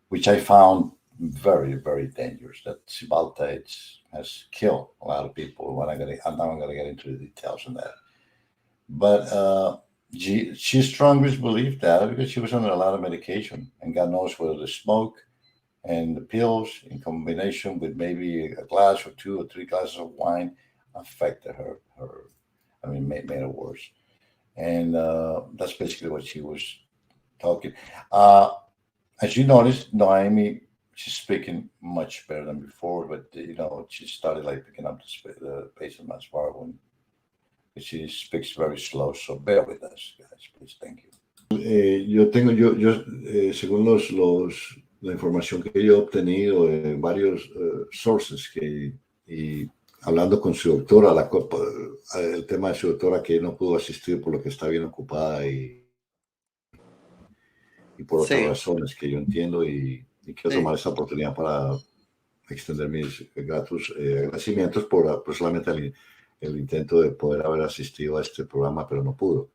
which I found very, very dangerous. That Cymbalta has killed a lot of people. I'm not going to get into the details on that. But she strongly believed that because she was on a lot of medication, and God knows whether the smoke and the pills in combination with maybe a glass or two or three glasses of wine affected her. I mean, made it worse. And that's basically what she was talking. Uh, as you noticed, Noemi, she's speaking much better than before, but she started like picking up the pace of much far when she speaks very slow. So bear with us, guys, please. Thank you. Según la información que yo he obtenido de varios sources y hablando con su doctora, el tema de su doctora que no pudo asistir por lo que está bien ocupada y por otras Sí, razones que yo entiendo y quiero sí. tomar esta oportunidad para extender mis gratos agradecimientos por solamente el intento de poder haber asistido a este programa, pero no pudo.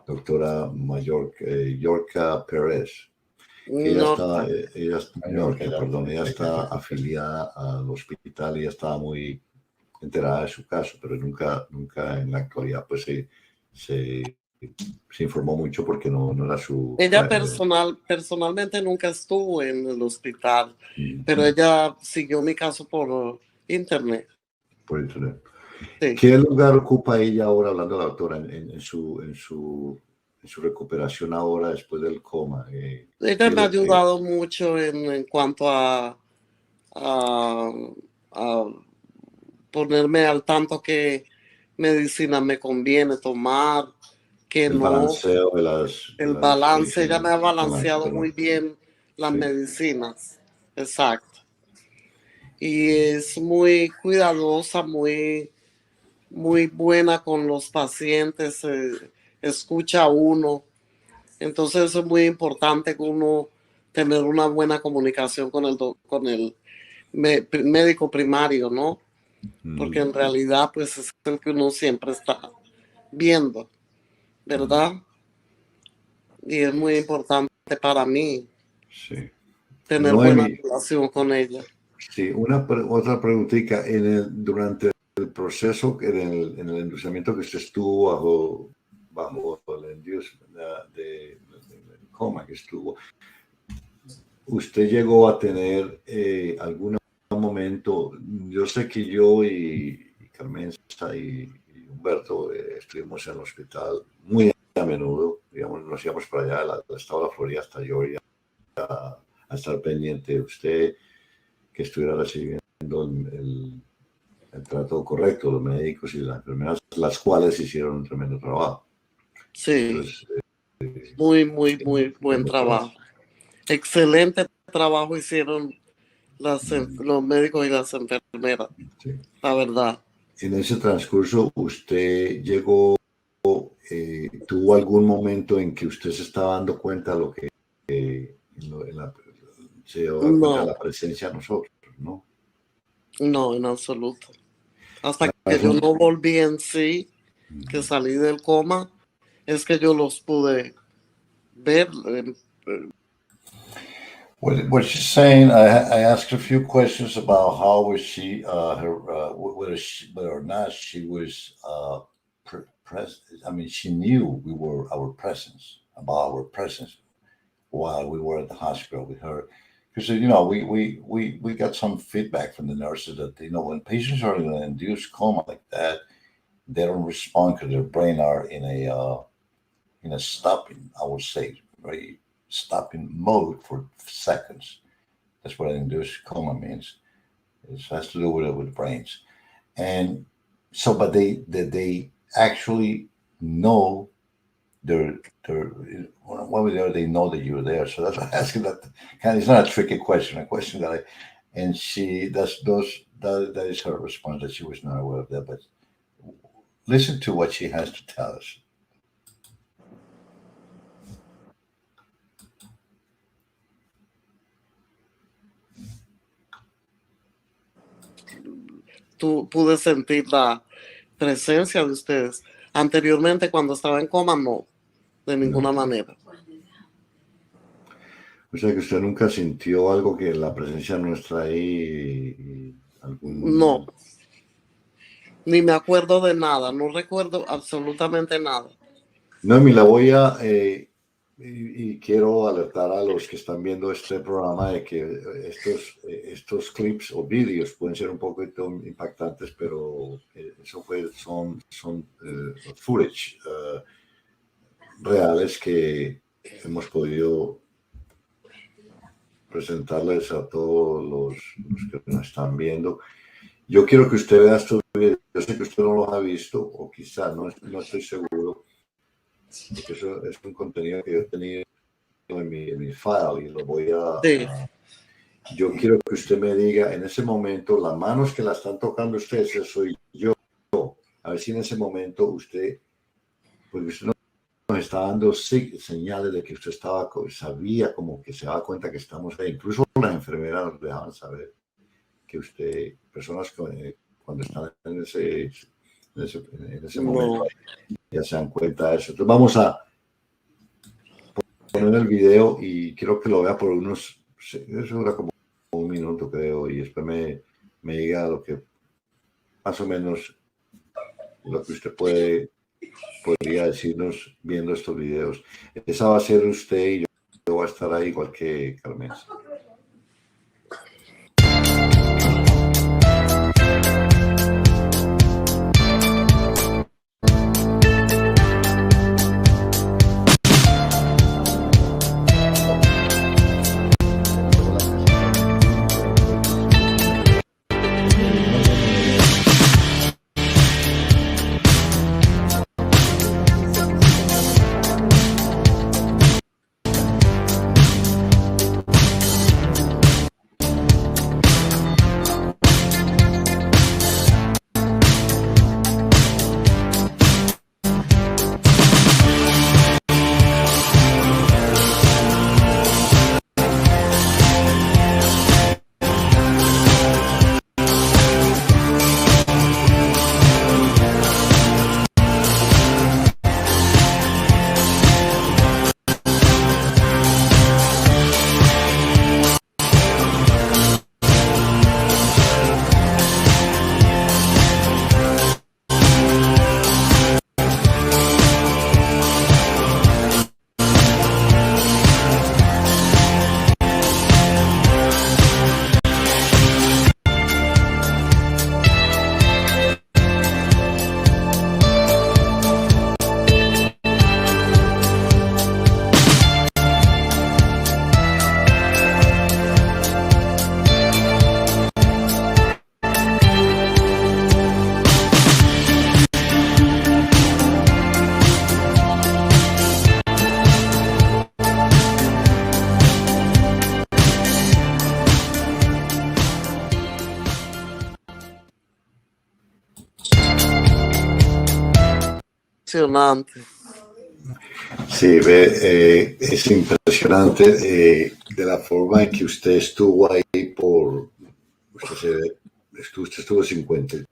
Doctora Yorka Pérez, que Norca. Yorka, perdón, ella está afiliada al hospital y ella estaba muy enterada de su caso, pero nunca en la actualidad pues se, se informó mucho porque no era su... Ella personalmente nunca estuvo en el hospital, pero mm, ella siguió mi caso por internet. por internet. Sí. ¿Qué lugar ocupa ella ahora, hablando de la doctora, en su recuperación ahora después del coma? ¿Qué Ella es me ha lo que... ayudado mucho en cuanto a ponerme al tanto qué medicina me conviene tomar, que El no, balanceo de el las balance, ella me medicinas, ha balance, balanceado muy perdón. bien las Sí. medicinas, exacto. Y es muy cuidadosa, muy buena con los pacientes, escucha a uno. Entonces eso es muy importante que uno tener una buena comunicación con el médico primario, ¿no? Porque Mm, en realidad pues es el que uno siempre está viendo, mm, ¿verdad? Y es muy importante para mí. sí. tener Noemi, buena relación con ella. sí, otra preguntita. Durante el proceso, en el endulzamiento que usted estuvo bajo el inducement de coma que estuvo, ¿usted llegó a tener algún momento? Yo sé que yo y Carmenza y Humberto estuvimos en el hospital muy a menudo, digamos, nos íbamos para allá, del estado de la Florida hasta Georgia, a estar pendiente de usted, que estuviera recibiendo el trato correcto, los médicos y las enfermeras, las cuales hicieron un tremendo trabajo. Sí, Entonces, muy buen trabajo. Excelente trabajo hicieron los médicos y las enfermeras, sí. la verdad. En ese transcurso, ¿usted tuvo algún momento en que usted se estaba dando cuenta de lo que se dio cuenta de la presencia de nosotros, ¿no? No, en absoluto. Hasta Claro, que yo no volví en sí, que salí del coma, es que yo los pude ver. What she's saying, I asked her a few questions about how was she, whether or not she was present. I mean, she knew our presence, about our presence while we were at the hospital with her. Because, you know, we got some feedback from the nurses that, you know, when patients are in an induced coma like that, they don't respond because their brain are in a stopping, I would say, right? Stopping mode for seconds. That's what an induced coma means. It has to do with the brains. And so, but they actually know when we're there, they know that you're there. So that's why I'm asking that. It's not a tricky question, a question and that is her response, that she was not aware of that. But listen to what she has to tell us. Pude sentir la presencia de ustedes. Anteriormente, cuando estaba en coma, no, de ninguna manera. O sea que usted nunca sintió algo, que la presencia nuestra ahí, No, ni me acuerdo de nada, no recuerdo absolutamente nada. No, la voy a, y quiero alertar a los que están viendo este programa de que estos clips o vídeos pueden ser un poco impactantes, pero son footage reales que hemos podido presentarles a todos los que nos están viendo. Yo quiero que usted vea estos videos. Yo sé que usted no los ha visto, o quizá, no estoy seguro, porque eso es un contenido que yo he tenido en mi file y lo voy Sí. Yo quiero que usted me diga, en ese momento, las manos que la están tocando ustedes, eso soy yo. A ver si en ese momento usted, porque usted nos está dando señales de que usted sabía, como que se daba cuenta que estamos ahí. Incluso las enfermeras nos dejaban saber que usted, personas cuando están en ese momento, ya se dan cuenta de eso. Entonces vamos a poner el video y quiero que lo vea por eso dura como un minuto, creo, y después me diga lo que, más o menos, lo que usted podría decirnos viendo estos videos. Esa va a ser usted y yo voy a estar ahí igual que Carmen. emocionante. Sí, ve, es impresionante de la forma en que usted estuvo ahí usted estuvo 53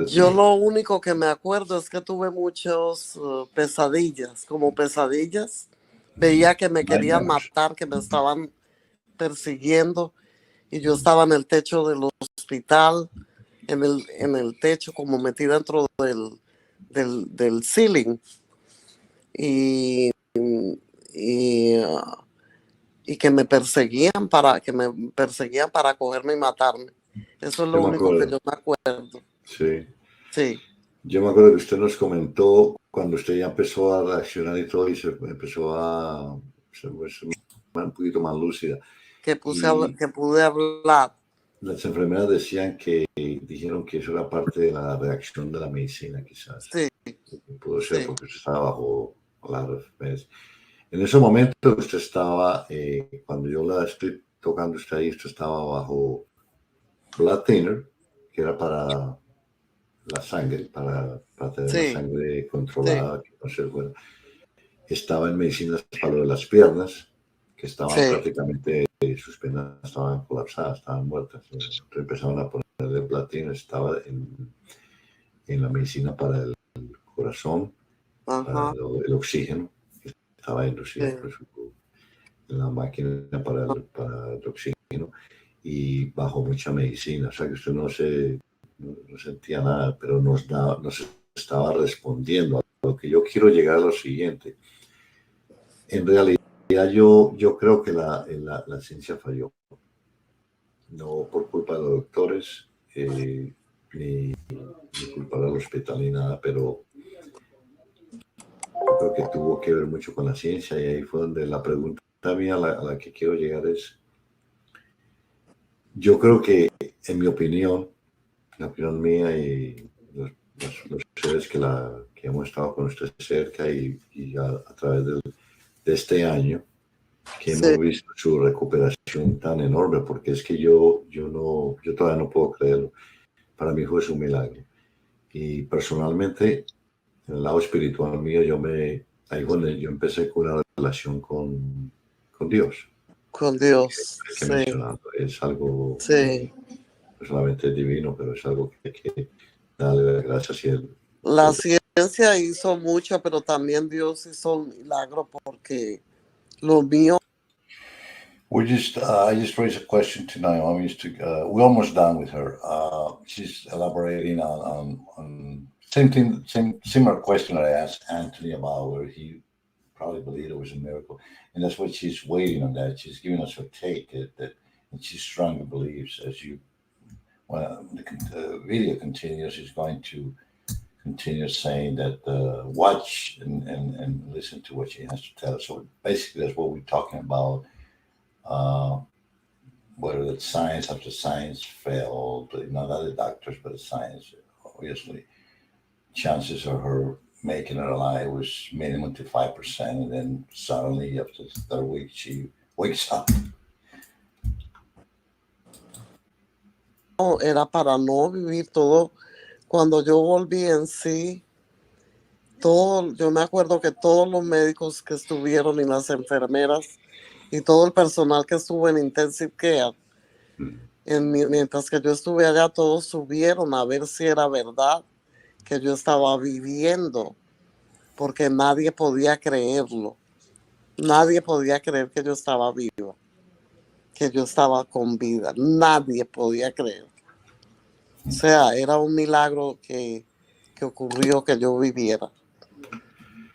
Yo días. lo único que me acuerdo es que tuve muchos pesadillas, como pesadillas. Veía que me querían Nightmares. matar, que me estaban persiguiendo y yo estaba en el techo del hospital, en el techo, como metí dentro del ceiling y, y y que me perseguían para cogerme y matarme. Eso es Yo lo me único que acuerdo, yo me acuerdo. sí. Sí, Yo me acuerdo que usted nos comentó cuando usted ya empezó a reaccionar y todo y se empezó a ser un poquito más lúcida. Y que pude hablar. las enfermeras dijeron que eso era parte de la reacción de la medicina, quizás. Sí, Pudo ser sí, porque usted estaba bajo la enfermedades. En ese momento usted estaba, cuando yo la estoy tocando usted ahí, usted estaba bajo blood thinner, que era para la sangre, para tener la sí, sangre sí, controlada, que no se fuera. Estaba en medicinas para lo de las piernas, que estaban sí, prácticamente, sus piernas estaban colapsadas, estaban muertas. Entonces empezaron a ponerle platino, estaba en la medicina para el corazón, para ajá, el oxígeno, que estaba inducida sí. por en la máquina para el oxígeno y bajo mucha medicina. O sea que usted no sentía nada, pero nos estaba respondiendo. A lo que yo quiero llegar a lo siguiente. En realidad yo creo que la ciencia falló, no por culpa de los doctores, ni culpa del hospital ni nada, pero yo creo que tuvo que ver mucho con la ciencia y ahí fue donde la pregunta mía a la que quiero llegar es, yo creo que en mi opinión, la opinión mía y los seres que hemos estado con usted cerca y a través de este año, que Sí, hemos visto su recuperación tan enorme, porque es que yo todavía no puedo creerlo. Para mi hijo es un milagro. Y personalmente, en el lado espiritual mío, ahí fue donde yo empecé con una relación con Dios, con Dios. que he Sí, mencionado. Es algo sí. no solamente divino, pero es algo que hay que darle las gracias y La ciencia hizo mucho, pero también Dios hizo un milagro porque lo mío. I just raised a question to Naomi. We're almost done with her. She's elaborating on same thing, similar question that I asked Anthony about, where he probably believed it was a miracle, and that's what she's waiting on. That she's giving us her take and she strongly believes, as you when the video continues, she's going to continue saying that watch and listen to what she has to tell. So basically, that's what we're talking about. Uh, whether it's science after science failed, not the doctors, but the science, obviously, chances of her making it alive was minimum to 5%. And then suddenly, after the third week, she wakes up. Era para no vivir todo. Cuando yo volví en sí, yo me acuerdo que todos los médicos que estuvieron y las enfermeras y todo el personal que estuvo en Intensive Care, mientras que yo estuve allá, todos subieron a ver si era verdad que yo estaba viviendo, porque nadie podía creerlo. Nadie podía creer que yo estaba vivo, que yo estaba con vida. Nadie podía creer. O sea, era un milagro que ocurrió que yo viviera.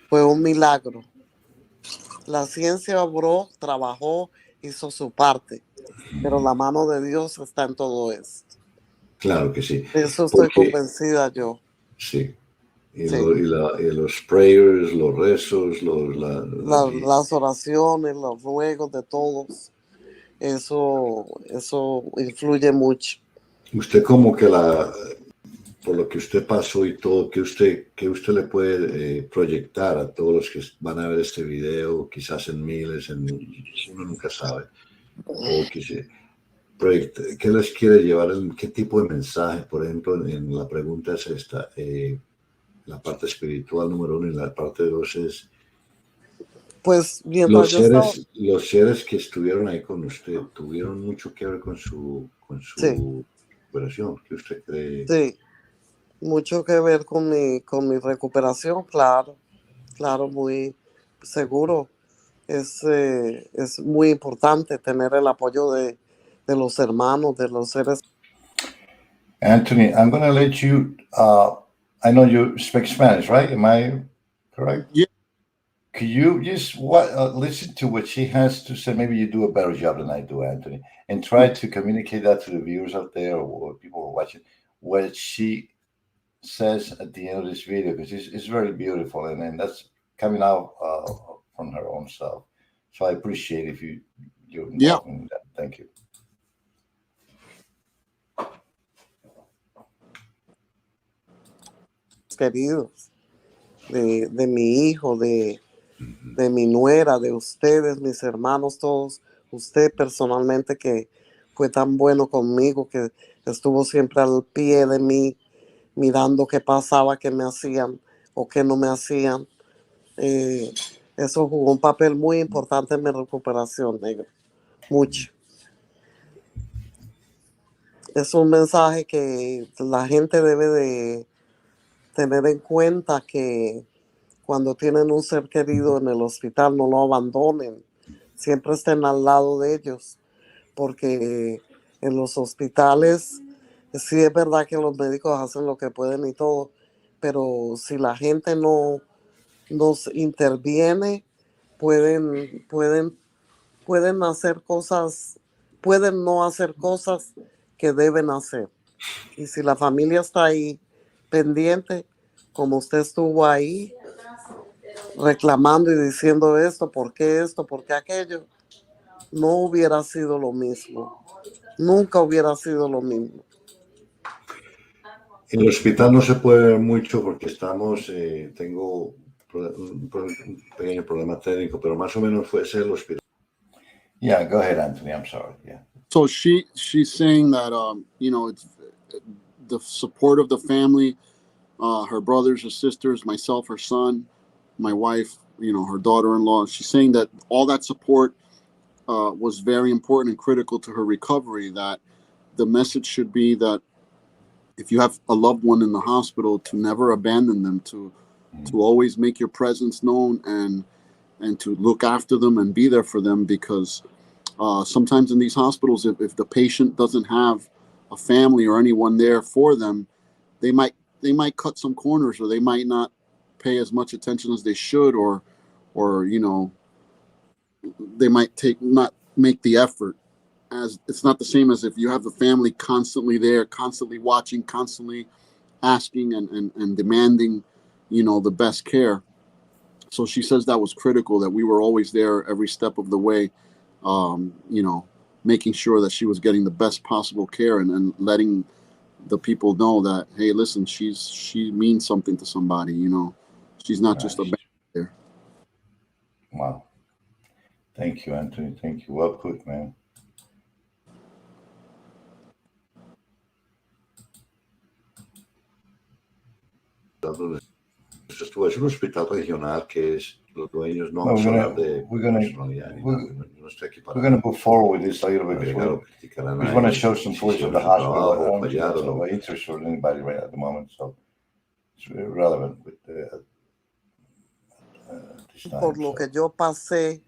Fue un milagro. La ciencia obró, trabajó, hizo su parte, pero la mano de Dios está en todo esto. Claro que sí, De eso estoy porque convencida yo. sí. Sí. Y los prayers, los rezos, Las oraciones, los ruegos de todos, eso influye mucho. usted como que por lo que usted pasó y todo, que usted le puede proyectar a todos los que van a ver este video, quizás en miles, uno nunca sabe, o ¿qué les quiere llevar? ¿Qué tipo de mensaje? Por ejemplo, en la pregunta es esta, la parte espiritual número uno, y la parte dos es Pues mientras yo estaba, los seres que estuvieron ahí con usted, tuvieron mucho que ver con sí, su operación. ¿Qué usted cree? sí, mucho que ver con mi recuperación, claro, claro, muy seguro. Es muy importante tener el apoyo de los hermanos, de los seres. Anthony, I'm going to let you, I know you speak Spanish, right? Am I correct? Yeah. Could you just listen to what she has to say? Maybe you do a better job than I do, Anthony, and try to communicate that to the viewers out there or people who are watching, what she says at the end of this video, because it's very beautiful, and that's coming out from her own self. So I appreciate if you're Yeah. involved in that. Thank you. Queridos, de mi hijo, de mi nuera, de ustedes, mis hermanos, todos, usted personalmente que fue tan bueno conmigo, que estuvo siempre al pie de mí, mirando qué pasaba, qué me hacían o qué no me hacían. Eso jugó un papel muy importante en mi recuperación, negro. Mucho. Es un mensaje que la gente debe de tener en cuenta, que cuando tienen un ser querido en el hospital no lo abandonen, siempre estén al lado de ellos, porque en los hospitales sí es verdad que los médicos hacen lo que pueden y todo, pero si la gente no nos interviene, pueden hacer cosas, pueden no hacer cosas que deben hacer. Y si la familia está ahí pendiente, como usted estuvo ahí, reclamando y diciendo esto, por qué aquello, no hubiera sido lo mismo. Nunca hubiera sido lo mismo. En el hospital no se puede ver mucho porque tengo un pequeño problema técnico, pero más o menos fue ese el hospital. Yeah, go ahead, Anthony. I'm sorry. Yeah. So she's saying that it's the support of the family, her brothers, her sisters, myself, her son, my wife, her daughter-in-law. She's saying that all that support was very important and critical to her recovery. That the message should be that if you have a loved one in the hospital, to never abandon them, to always make your presence known, and to look after them and be there for them, because sometimes in these hospitals, if the patient doesn't have a family or anyone there for them, they might cut some corners, or they might not pay as much attention as they should, or they might not make the effort. As it's not the same as if you have the family constantly there, constantly watching, constantly asking and demanding, the best care. So she says that was critical, that we were always there every step of the way, making sure that she was getting the best possible care, and letting the people know that, hey, listen, she means something to somebody, she's not just a band there. Wow. Thank you, Anthony. Thank you. Well put, man. Esto es un hospital regional que es los dueños no vamos a hablar de personalidad ni nada. No estoy aquí para. We're going to move forward with this a little bit because we want to show some footage of the hospital at home. It's of interest for anybody right at the moment, so it's relevant with this time. Por lo que yo pasé,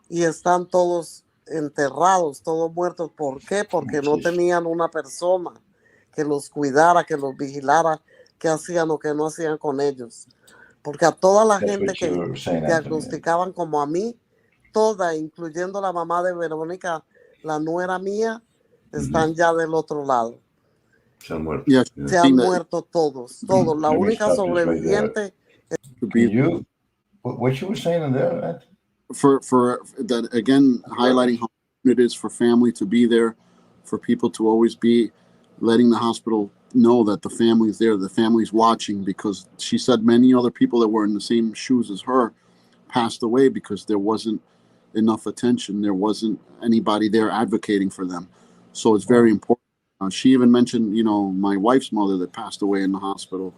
y están todos enterrados, todos muertos. ¿Por qué? Porque no tenían una persona que los cuidara, que los vigilara, qué hacían o qué no hacían con ellos. Porque a toda la gente que diagnosticaban como a mí, toda, incluyendo la mamá de Verónica, la nuera mía, están ya del otro lado. Se han muerto. Se han muerto todos. La única sobreviviente. What you were saying in there, for that, again, highlighting how important it is for family to be there, for people to always be letting the hospital know that the family's there, the family's watching, because she said many other people that were in the same shoes as her passed away because there wasn't enough attention. There wasn't anybody there advocating for them. So it's very important. She even mentioned, my wife's mother that passed away in the hospital.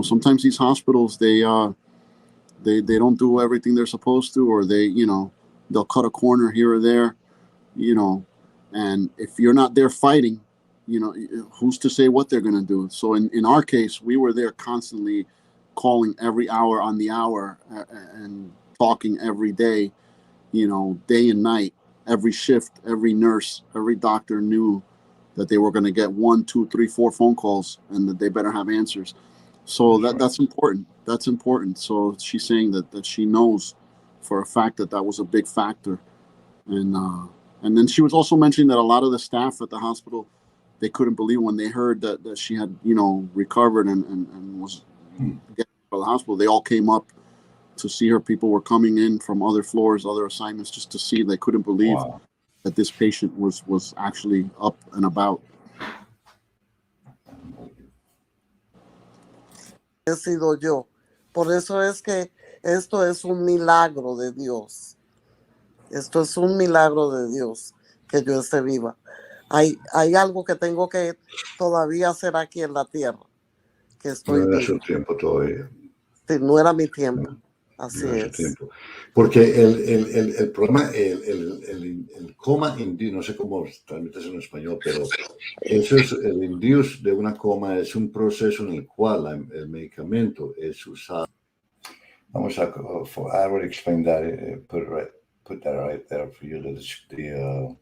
sometimes these hospitals, they don't do everything they're supposed to, or they'll cut a corner here or there, and if you're not there fighting, who's to say what they're going to do? So in our case, we were there constantly calling every hour on the hour, and talking every day, day and night, every shift, every nurse, every doctor knew that they were going to get 1, 2, 3, 4 phone calls, and that they better have answers. So that's important. That's important. So she's saying that she knows for a fact that was a big factor. And then she was also mentioning that a lot of the staff at the hospital, they couldn't believe when they heard that she had, recovered and was getting to the hospital. They all came up to see her. People were coming in from other floors, other assignments, just to see. They couldn't believe that this patient was actually up and about. He sido yo. Por eso es que esto es un milagro de Dios. Esto es un milagro de Dios que yo esté viva. Hay algo que tengo que todavía hacer aquí en la tierra, que estoy No era viva. su tiempo todavía. Sí, no era mi tiempo. Así No era su es. tiempo. Porque el problema, el coma induced, no sé cómo transmitirse en español, pero eso es el induce de una coma, es un proceso en el cual el medicamento es usado. Vamos a, I already explained that, put that right there for you, the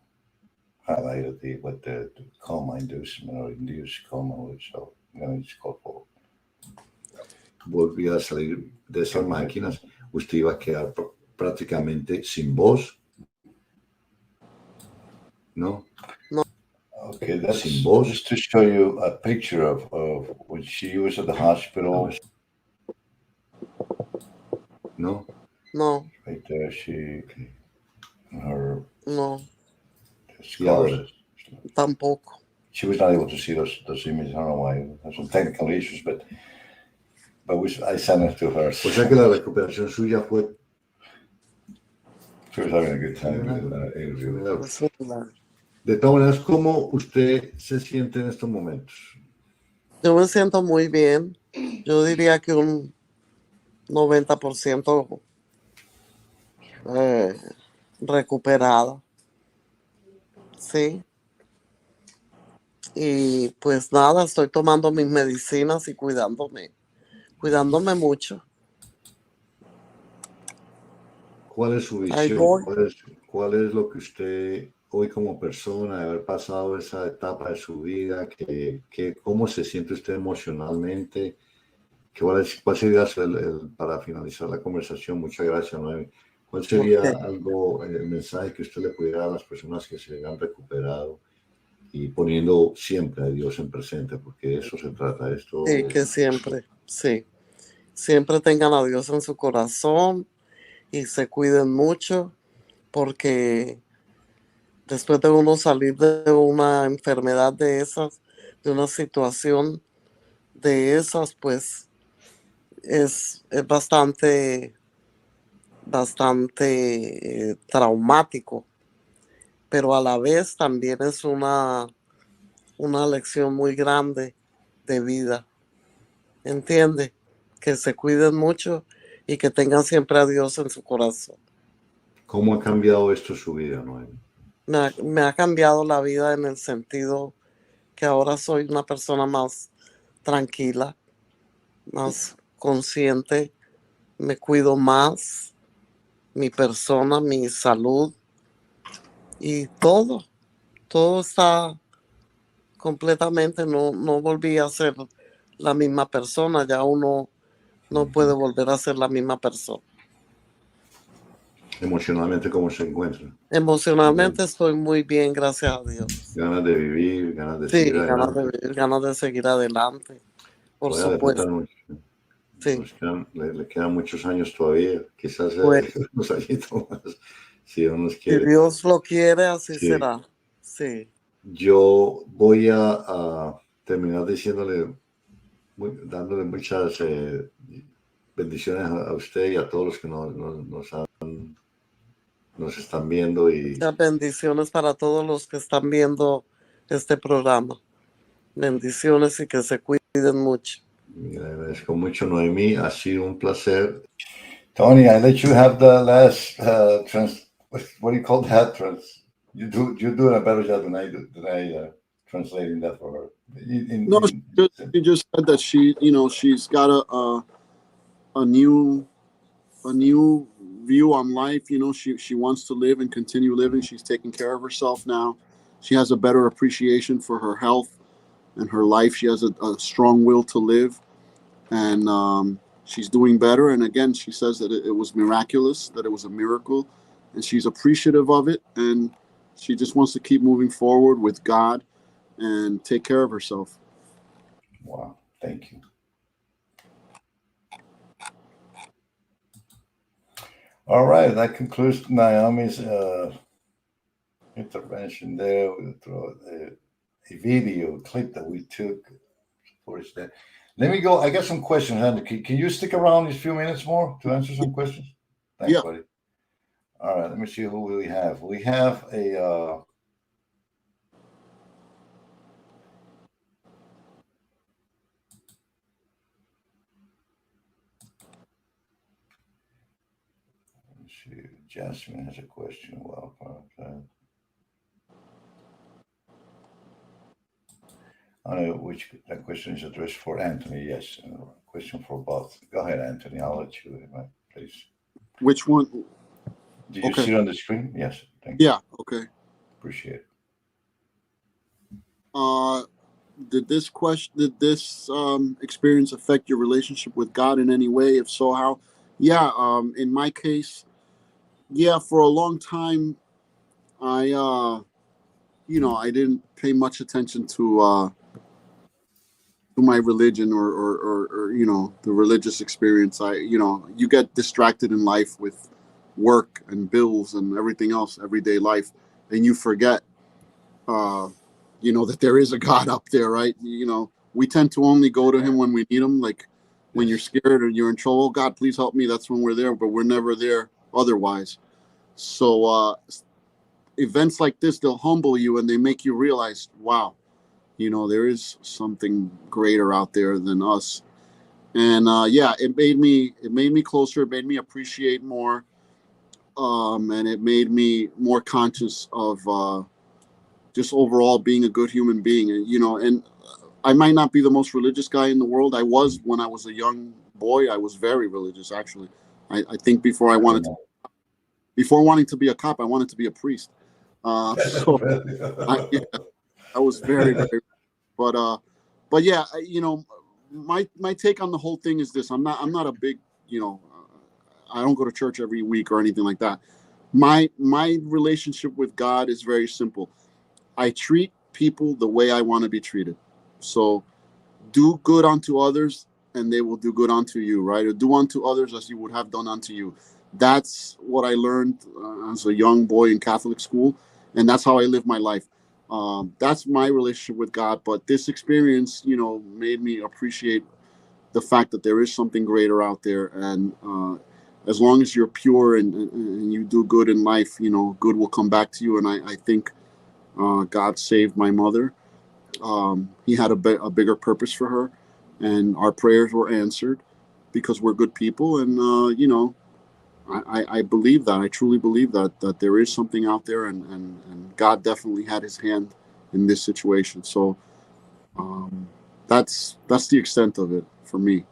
highlight of what the coma inducement or induced coma was. So I'm going to just go for. Volvía a salir de esas máquinas, usted iba a quedar prácticamente sin voz. ¿No? No. Okay, that's sin voz. Just to show you a picture of when she was at the hospital. No? No. Right there, her scars. Tampoco. She was not able to see those images. I don't know why. There's some technical issues, but I sent it to her. O sea que la recuperación suya fue. She was having a good time in the interview. De todas maneras, ¿cómo usted se siente en estos momentos? Yo me siento muy bien. Yo diría que un 90% recuperada. Sí. Y pues nada, estoy tomando mis medicinas y cuidándome mucho. ¿Cuál es su visión? ¿Cuál es lo que usted hoy como persona, de haber pasado esa etapa de su vida, cómo se siente usted emocionalmente? ¿Cuál sería para finalizar la conversación? Muchas gracias, Noemi. ¿Cuál sería el mensaje que usted le pudiera dar a las personas que se han recuperado y poniendo siempre a Dios en presente? Porque de eso se trata esto. Sí, que siempre tengan a Dios en su corazón y se cuiden mucho, porque después de uno salir de una enfermedad de esas, de una situación de esas, pues es bastante traumático, pero a la vez también es una lección muy grande de vida. ¿Entiende? Que se cuiden mucho y que tengan siempre a Dios en su corazón. ¿Cómo ha cambiado esto su vida, Noemi? Me ha cambiado la vida en el sentido que ahora soy una persona más tranquila, más consciente, me cuido más, mi persona, mi salud y todo está completamente, no volví a ser la misma persona, ya uno no puede volver a ser la misma persona. Emocionalmente, ¿cómo se encuentra? Emocionalmente estoy muy bien, gracias a Dios. Ganas de vivir, ganas de Sí, seguir adelante. ganas de vivir, ganas de seguir adelante. Por supuesto. Sí. Le quedan muchos años todavía, quizás unos añitos más, si Dios nos quiere. Si Dios lo quiere, así será. Sí. Yo voy a terminar dándole muchas bendiciones a usted y a todos los que nos están viendo. Muchas bendiciones para todos los que están viendo este programa. Bendiciones y que se cuiden mucho. Le agradezco mucho, Noemí. Ha sido un placer. Tony, I let you have the last what do you call that? You're doing a better job than I do. Translating that for her. No, she just said that she's got a new view on life. She wants to live and continue living. She's taking care of herself now. She has a better appreciation for her health and her life. She has a strong will to live, and she's doing better. And again, she says that it was miraculous, that it was a miracle, and she's appreciative of it. And she just wants to keep moving forward with God and take care of herself. Wow, thank you. All right, that concludes Naomi's intervention there. We'll throw a video clip that we took for that. Let me go. I got some questions, Andy. Can you stick around these few minutes more to answer some questions? Thanks, Yeah. buddy. All right, let me see who we have. We have a let's see. Jasmine has a question. Well, I don't know which that question is addressed for Anthony. Yes, question for both. Go ahead, Anthony. I'll let you, please. Which one? Did you Okay. see it on the screen? Yes. Thank you. Yeah. Okay. Appreciate it. Did this experience affect your relationship with God in any way? If so, how? Yeah. In my case, yeah. For a long time, I didn't pay much attention to my religion or the religious experience. You get distracted in life with work and bills and everything else, everyday life, and you forget that there is a God up there, right? We tend to only go to him when we need him, like when you're scared or you're in trouble. God, please help me. That's when we're there, but we're never there otherwise. So events like this, they'll humble you and they make you realize, wow, there is something greater out there than us. And yeah, it made me closer. It made me appreciate more, and it made me more conscious of just overall being a good human being. And I might not be the most religious guy in the world. I was when I was a young boy. I was very religious, actually. I think before wanting to be a cop, I wanted to be a priest. So I was very, very, but yeah, my take on the whole thing is this: I'm not a big, I don't go to church every week or anything like that. My relationship with God is very simple. I treat people the way I want to be treated. So do good unto others and they will do good unto you, right? Or do unto others as you would have done unto you. That's what I learned as a young boy in Catholic school, and that's how I live my life. That's my relationship with God. But this experience, made me appreciate the fact that there is something greater out there. And as long as you're pure and you do good in life, good will come back to you. And I think God saved my mother. He had a bigger purpose for her, and our prayers were answered because we're good people. And I believe that. I truly believe that there is something out there, and God definitely had his hand in this situation. So that's the extent of it for me.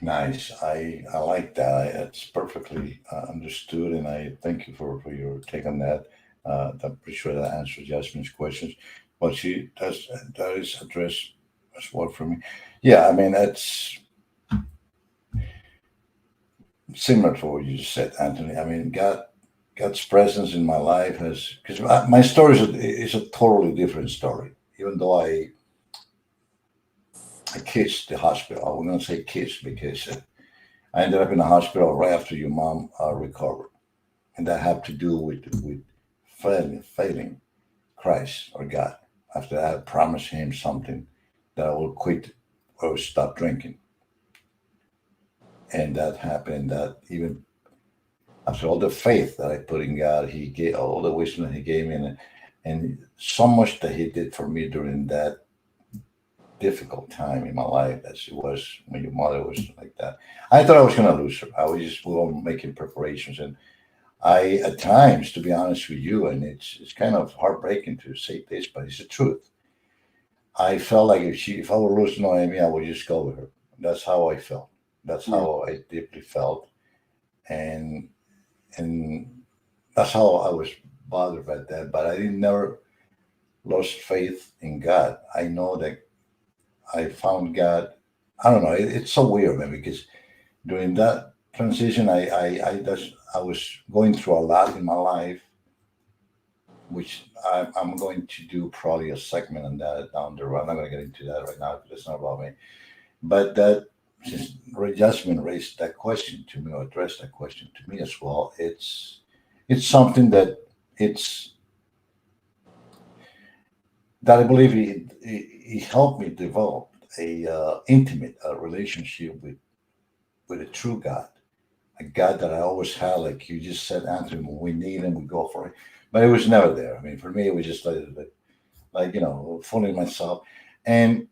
Nice. I like that. It's perfectly understood, and I thank you for your take on that. I'm pretty sure that answers Jasmine's questions, but she does that is addressed as well for me. Yeah, I mean that's similar to what you just said, Anthony. I mean, God's presence in my life has because my story is a totally different story. Even though I kissed the hospital, I'm going to say kiss because I ended up in the hospital right after your mom recovered, and that had to do with failing Christ or God. After I had promised him something that I will quit or stop drinking, and that happened. That even after all the faith that I put in God, He gave all the wisdom that He gave me, and so much that He did for me during that difficult time in my life as it was when your mother was like that. I thought I was going to lose her. I was just we were making preparations, and I, at times, to be honest with you, and it's kind of heartbreaking to say this, but it's the truth. I felt like if I were losing Noemi, I would just go with her. That's how I felt. That's Yeah. how I deeply felt, and and that's how I was bothered by that. But I didn't never lost faith in God. I know that I found God. I don't know. It's so weird, man, because during that transition, I was going through a lot in my life, which I'm going to do probably a segment on that down the road. I'm not going to get into that right now because it's not about me. But that since Jasmine raised that question to me or addressed that question to me as well, it's something that it's that I believe he helped me develop a intimate relationship with a true God, a God that I always had. Like you just said, Anthony, when we need him, we go for it. But it was never there. I mean, for me, it was just like fooling myself. And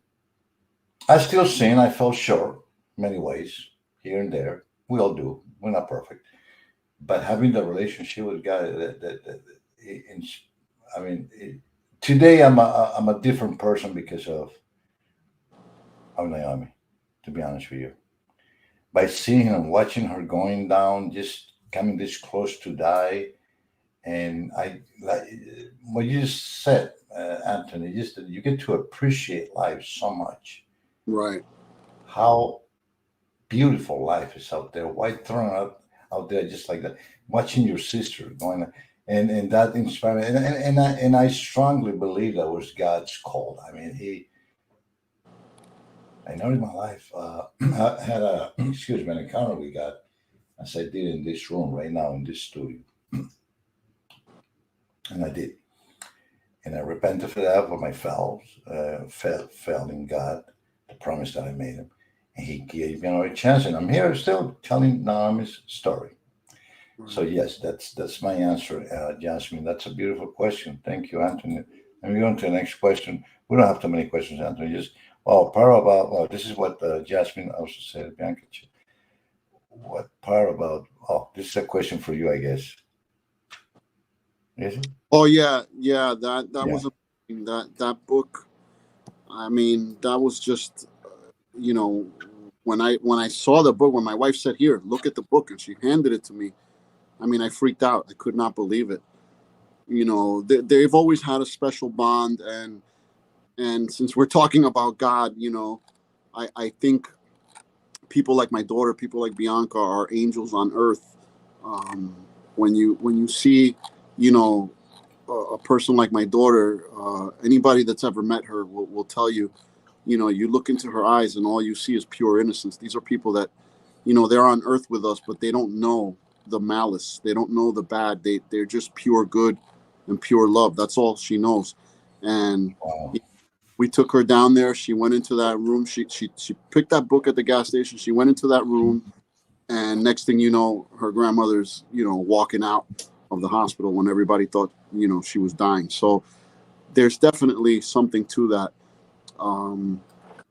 I still sin. I fell short many ways here and there. We all do. We're not perfect. But having the relationship with God, it, I mean, today I'm a different person because of Naomi. To be honest with you, by seeing her and watching her going down, just coming this close to die, and I like what you just said, Anthony. Just that you get to appreciate life so much. Right. How beautiful life is out there. White throne out there, just like that. Watching your sister going, and that inspired me. And I strongly believe that was God's call. I mean, I know in my life, I had a excuse me, an encounter we got as I did in this room right now in this studio, and I did, and I repented for that for my fouls, fell in God, the promise that I made him, and He gave me another chance, and I'm here still telling Naomi's story. So Right. yes, that's my answer, Jasmine. That's a beautiful question. Thank you, Anthony. And we go on to the next question. We don't have too many questions, Anthony. Just part about this is what Jasmine also said, Bianca. What part about? Oh, this is a question for you, I guess. Is it? Oh yeah, yeah. That Yeah. was that book. I mean, that was just you know when I saw the book, when my wife said, "Here, look at the book," and she handed it to me. I mean, I freaked out. I could not believe it. They've always had a special bond, and since we're talking about God, I think people like my daughter, people like Bianca, are angels on earth. Um, when you see, you know, a person like my daughter, anybody that's ever met her will tell you, you look into her eyes and all you see is pure innocence. These are people that, they're on earth with us, but they don't know the malice. They don't know the bad. They're just pure good and pure love. That's all she knows. And Wow. we took her down there. She went into that room. She picked that book at the gas station. She went into that room, and next thing you know, her grandmother's walking out of the hospital when everybody thought she was dying. So there's definitely something to that. Um,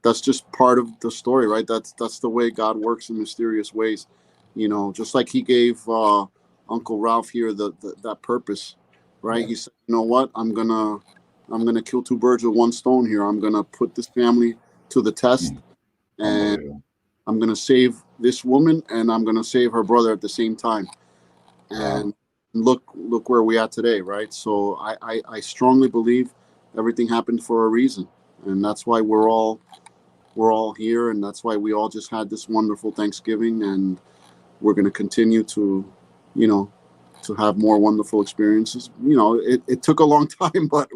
that's just part of the story, right? That's the way God works in mysterious ways. Just like He gave Uncle Ralph here that purpose, right? Yeah. He said, "You know what? I'm gonna kill two birds with one stone here. I'm gonna put this family to the test, Mm. and Unbelievable. I'm gonna save this woman, and I'm gonna save her brother at the same time." Wow. And look where we are today, right? So I strongly believe everything happened for a reason, and that's why we're all here, and that's why we all just had this wonderful Thanksgiving, and we're going to continue you know to have more wonderful experiences. It took a long time, but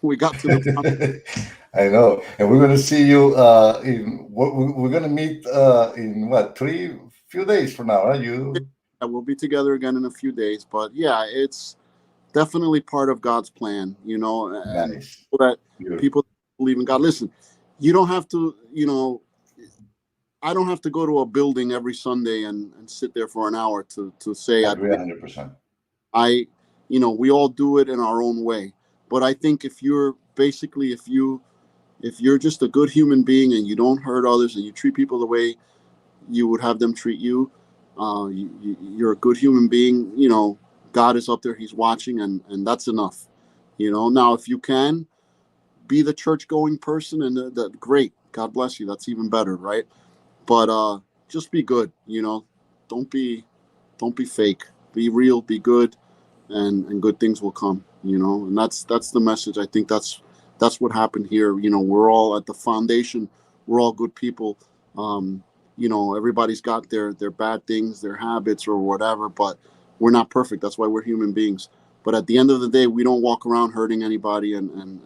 we got to the point. I know, and we're gonna see you in what we're gonna meet in what 3 few days from now, right? You We'll be together again in a few days, but yeah, it's definitely part of God's plan, and nice, that beautiful. people believe in God. Listen, you don't have to, I don't have to go to a building every Sunday and sit there for an hour to say I I agree believe. 100%. We all do it in our own way. But I think if you if you're just a good human being and you don't hurt others and you treat people the way you would have them treat you, you're a good human being. You know, God is up there, he's watching, and that's enough. You know, now if you can be the church going person, and that great, God bless you, that's even better, right? But just be good, you know. Don't be fake, be real, be good, and good things will come, you know. And that's the message. I think that's what happened here. You know, we're all at the foundation, we're all good people. um you know, everybody's got their bad things, their habits or whatever, but we're not perfect. That's why we're human beings. But at the end of the day, we don't walk around hurting anybody, and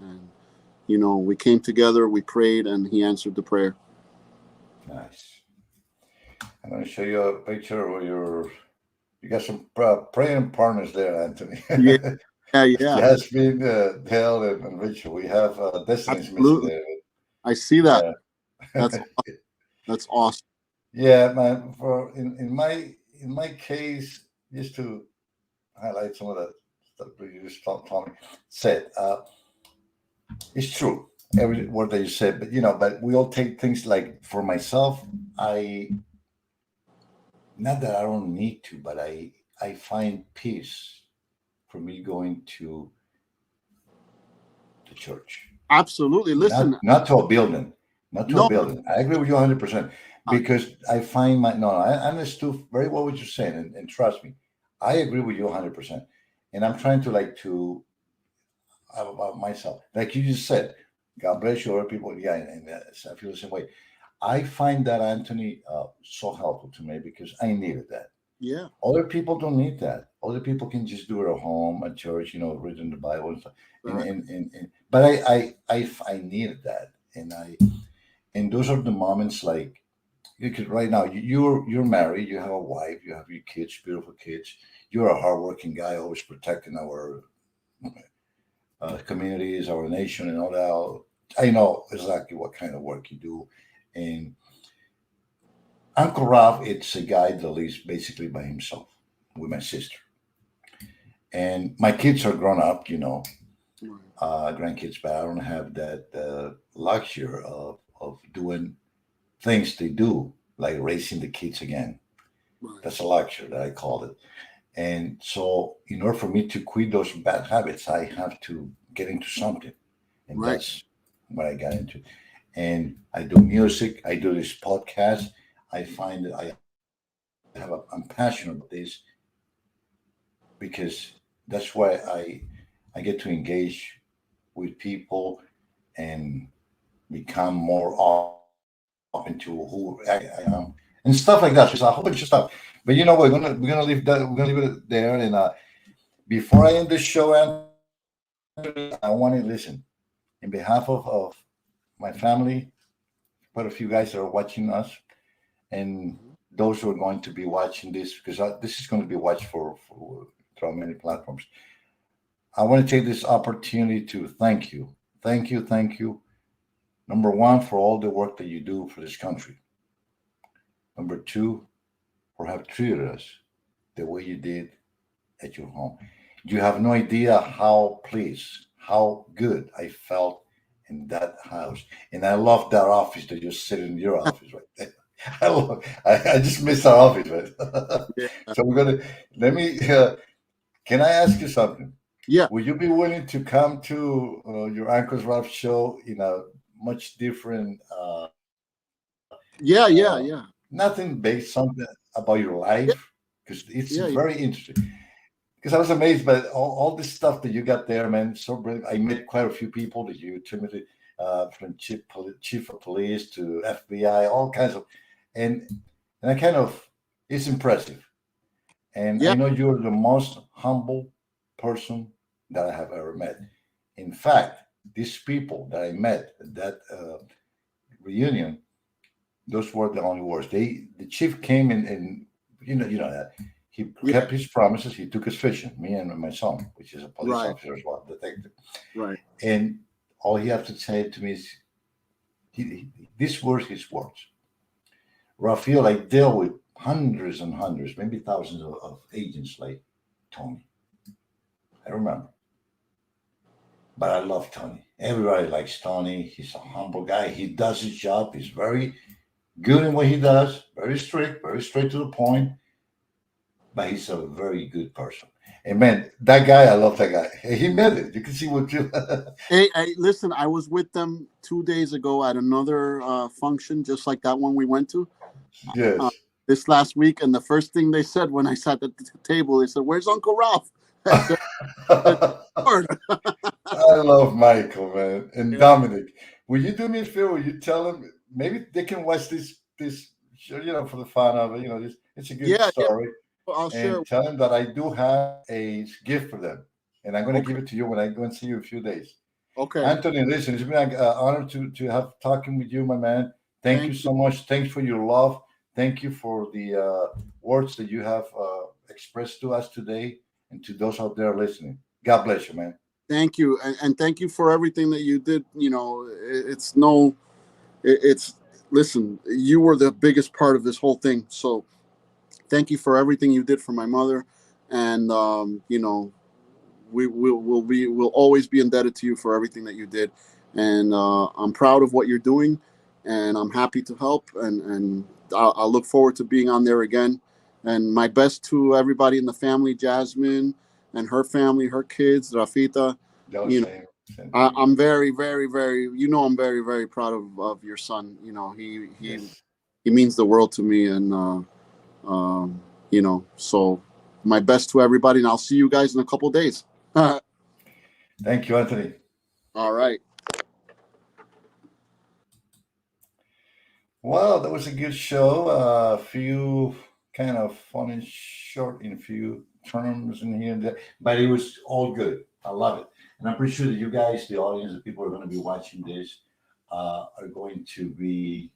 you know, we came together, we prayed, and he answered the prayer. Nice. I'm going to show you a picture where you got some praying partners there, Anthony. Yeah, yeah. Jasmine, Dale, and Richard. We have Destiny's missing Absolutely. there. I see that. Yeah. That's awesome. Yeah, man. In my case, just to highlight some of the stuff that you just told me, said, it's true, every word that you said. But but we all take things like, for myself, I not that I don't need to, but I find peace for me going to the church. Absolutely. Listen, Not to a building, not to a no, building. I agree with you 100%, because I find I understood very well what you're saying, and trust me, I agree with you 100%. And I'm trying to about myself, like you just said, God bless you, other people. Yeah, and I feel the same way. I find that, Anthony, so helpful to me, because I needed that. yeah, Other people don't need that. Other people can just do it at home, at church, reading the Bible and stuff. right, But I needed that, and those are the moments, like, because right now you're married, you have a wife, you have your kids, beautiful kids. You're a hardworking guy, always protecting our communities, our nation, and all that. I know exactly what kind of work you do, and Uncle Ralph, it's a guy that lives basically by himself with my sister. And my kids are grown up, right, grandkids, but I don't have that luxury of doing things they do, like raising the kids again. right, That's a luxury that I call it. And so, in order for me to quit those bad habits, I have to get into something. And right. that's what I got into. And I do music, I do this podcast. I find that I'm passionate about this, because that's why I get to engage with people and become more open to who I am and stuff like that. Just a whole bunch of stuff. But we're gonna leave that. We're gonna leave it there. And before I end the show, Anthony, I want to listen in behalf of my family, quite a few guys that are watching us, and those who are going to be watching this, because this is going to be watched for throughout many platforms. I want to take this opportunity to thank you. Number one, for all the work that you do for this country. Number two, for have treated us the way you did at your home. You have no idea how pleased, how good I felt in that house. And I love that office that you're sitting in your office right there. I just miss our office, right? Yeah, So let me, can I ask you something? yeah, Would you be willing to come to your Uncle's Ralph show in a much different, yeah, yeah, uh, yeah, nothing based something about your yeah, life? Because it's yeah, very interesting. Because I was amazed by all this stuff that you got there, man. So brilliant. I met quite a few people that you took me to, from chief of police to FBI, all kinds of, and I kind of, it's impressive. And yeah, I know you're the most humble person that I have ever met. In fact, these people that I met at that reunion, those were the only words. The chief came in, and you know that he yeah. kept his promises. He took us fishing, me and my son, which is a police Right, officer as well, detective. right, And all he had to say to me is, these were his words. Rafael, I deal with hundreds and hundreds, maybe thousands of agents like Tony. I remember. But I love Tony. Everybody likes Tony. He's a humble guy. He does his job. He's very good in what he does. Very strict, very straight to the point. But he's a very good person. And man, that guy, I love that guy. He made it. You can see what you. Hey, listen, I was with them 2 days ago at another function, just like that one we went to Yes. this last week. And the first thing they said when I sat at the table, they said, "Where's Uncle Ralph?" I said, "Lord." I love Michael, man, and Yeah. Dominic. Will you do me a favor? Will you tell them maybe they can watch this show, for the fun of it. It's a good Yeah, story, I'll share. and tell them that I do have a gift for them, and I'm going to Okay. give it to you when I go and see you in a few days. Okay. Anthony, listen, it's been an honor to have talking with you, my man. Thank you so much. Thanks for your love. Thank you for the words that you have expressed to us today, and to those out there listening. God bless you, man. Thank you, and thank you for everything that you did. It's listen, you were the biggest part of this whole thing. So thank you for everything you did for my mother, and we'll always be indebted to you for everything that you did. And I'm proud of what you're doing, and I'm happy to help. And I'll look forward to being on there again. And my best to everybody in the family, Jasmine and her family, her kids, Rafita. I'm very, very, very. I'm very, very proud of your son. Yes. He means the world to me, and so my best to everybody, and I'll see you guys in a couple of days. Thank you, Anthony. All right. Well, that was a good show. A few kind of funny, short in a few terms in here and there, but it was all good. I love it, and I'm pretty sure that you guys, the audience, the people who are going to be watching this, are going to be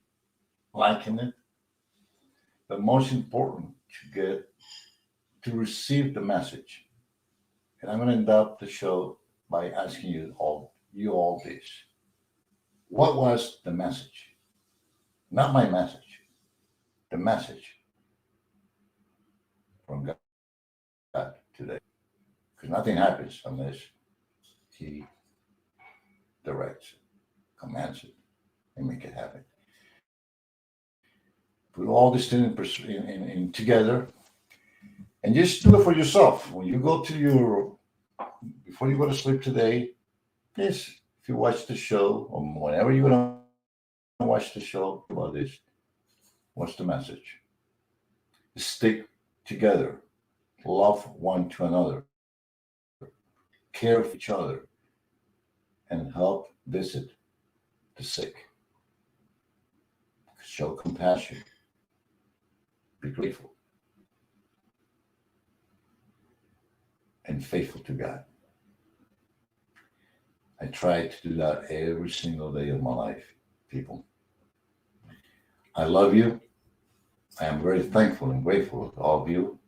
liking it. But most important, to receive the message. And I'm going to end up the show by asking you all this: what was the message? Not my message, the message from God today. Because nothing happens unless He directs it, commands it, and make it happen. Put all this thing in together, and just do it for yourself. When you go to before you go to sleep today, yes, if you watch the show, or whenever you're going to watch the show, about this, what's the message? Stick together, love one to another, care for each other, and help visit the sick. Show compassion, be grateful, and faithful to God. I try to do that every single day of my life, people. I love you. I am very thankful and grateful to all of you.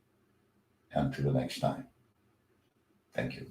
And to the next time. Thank you.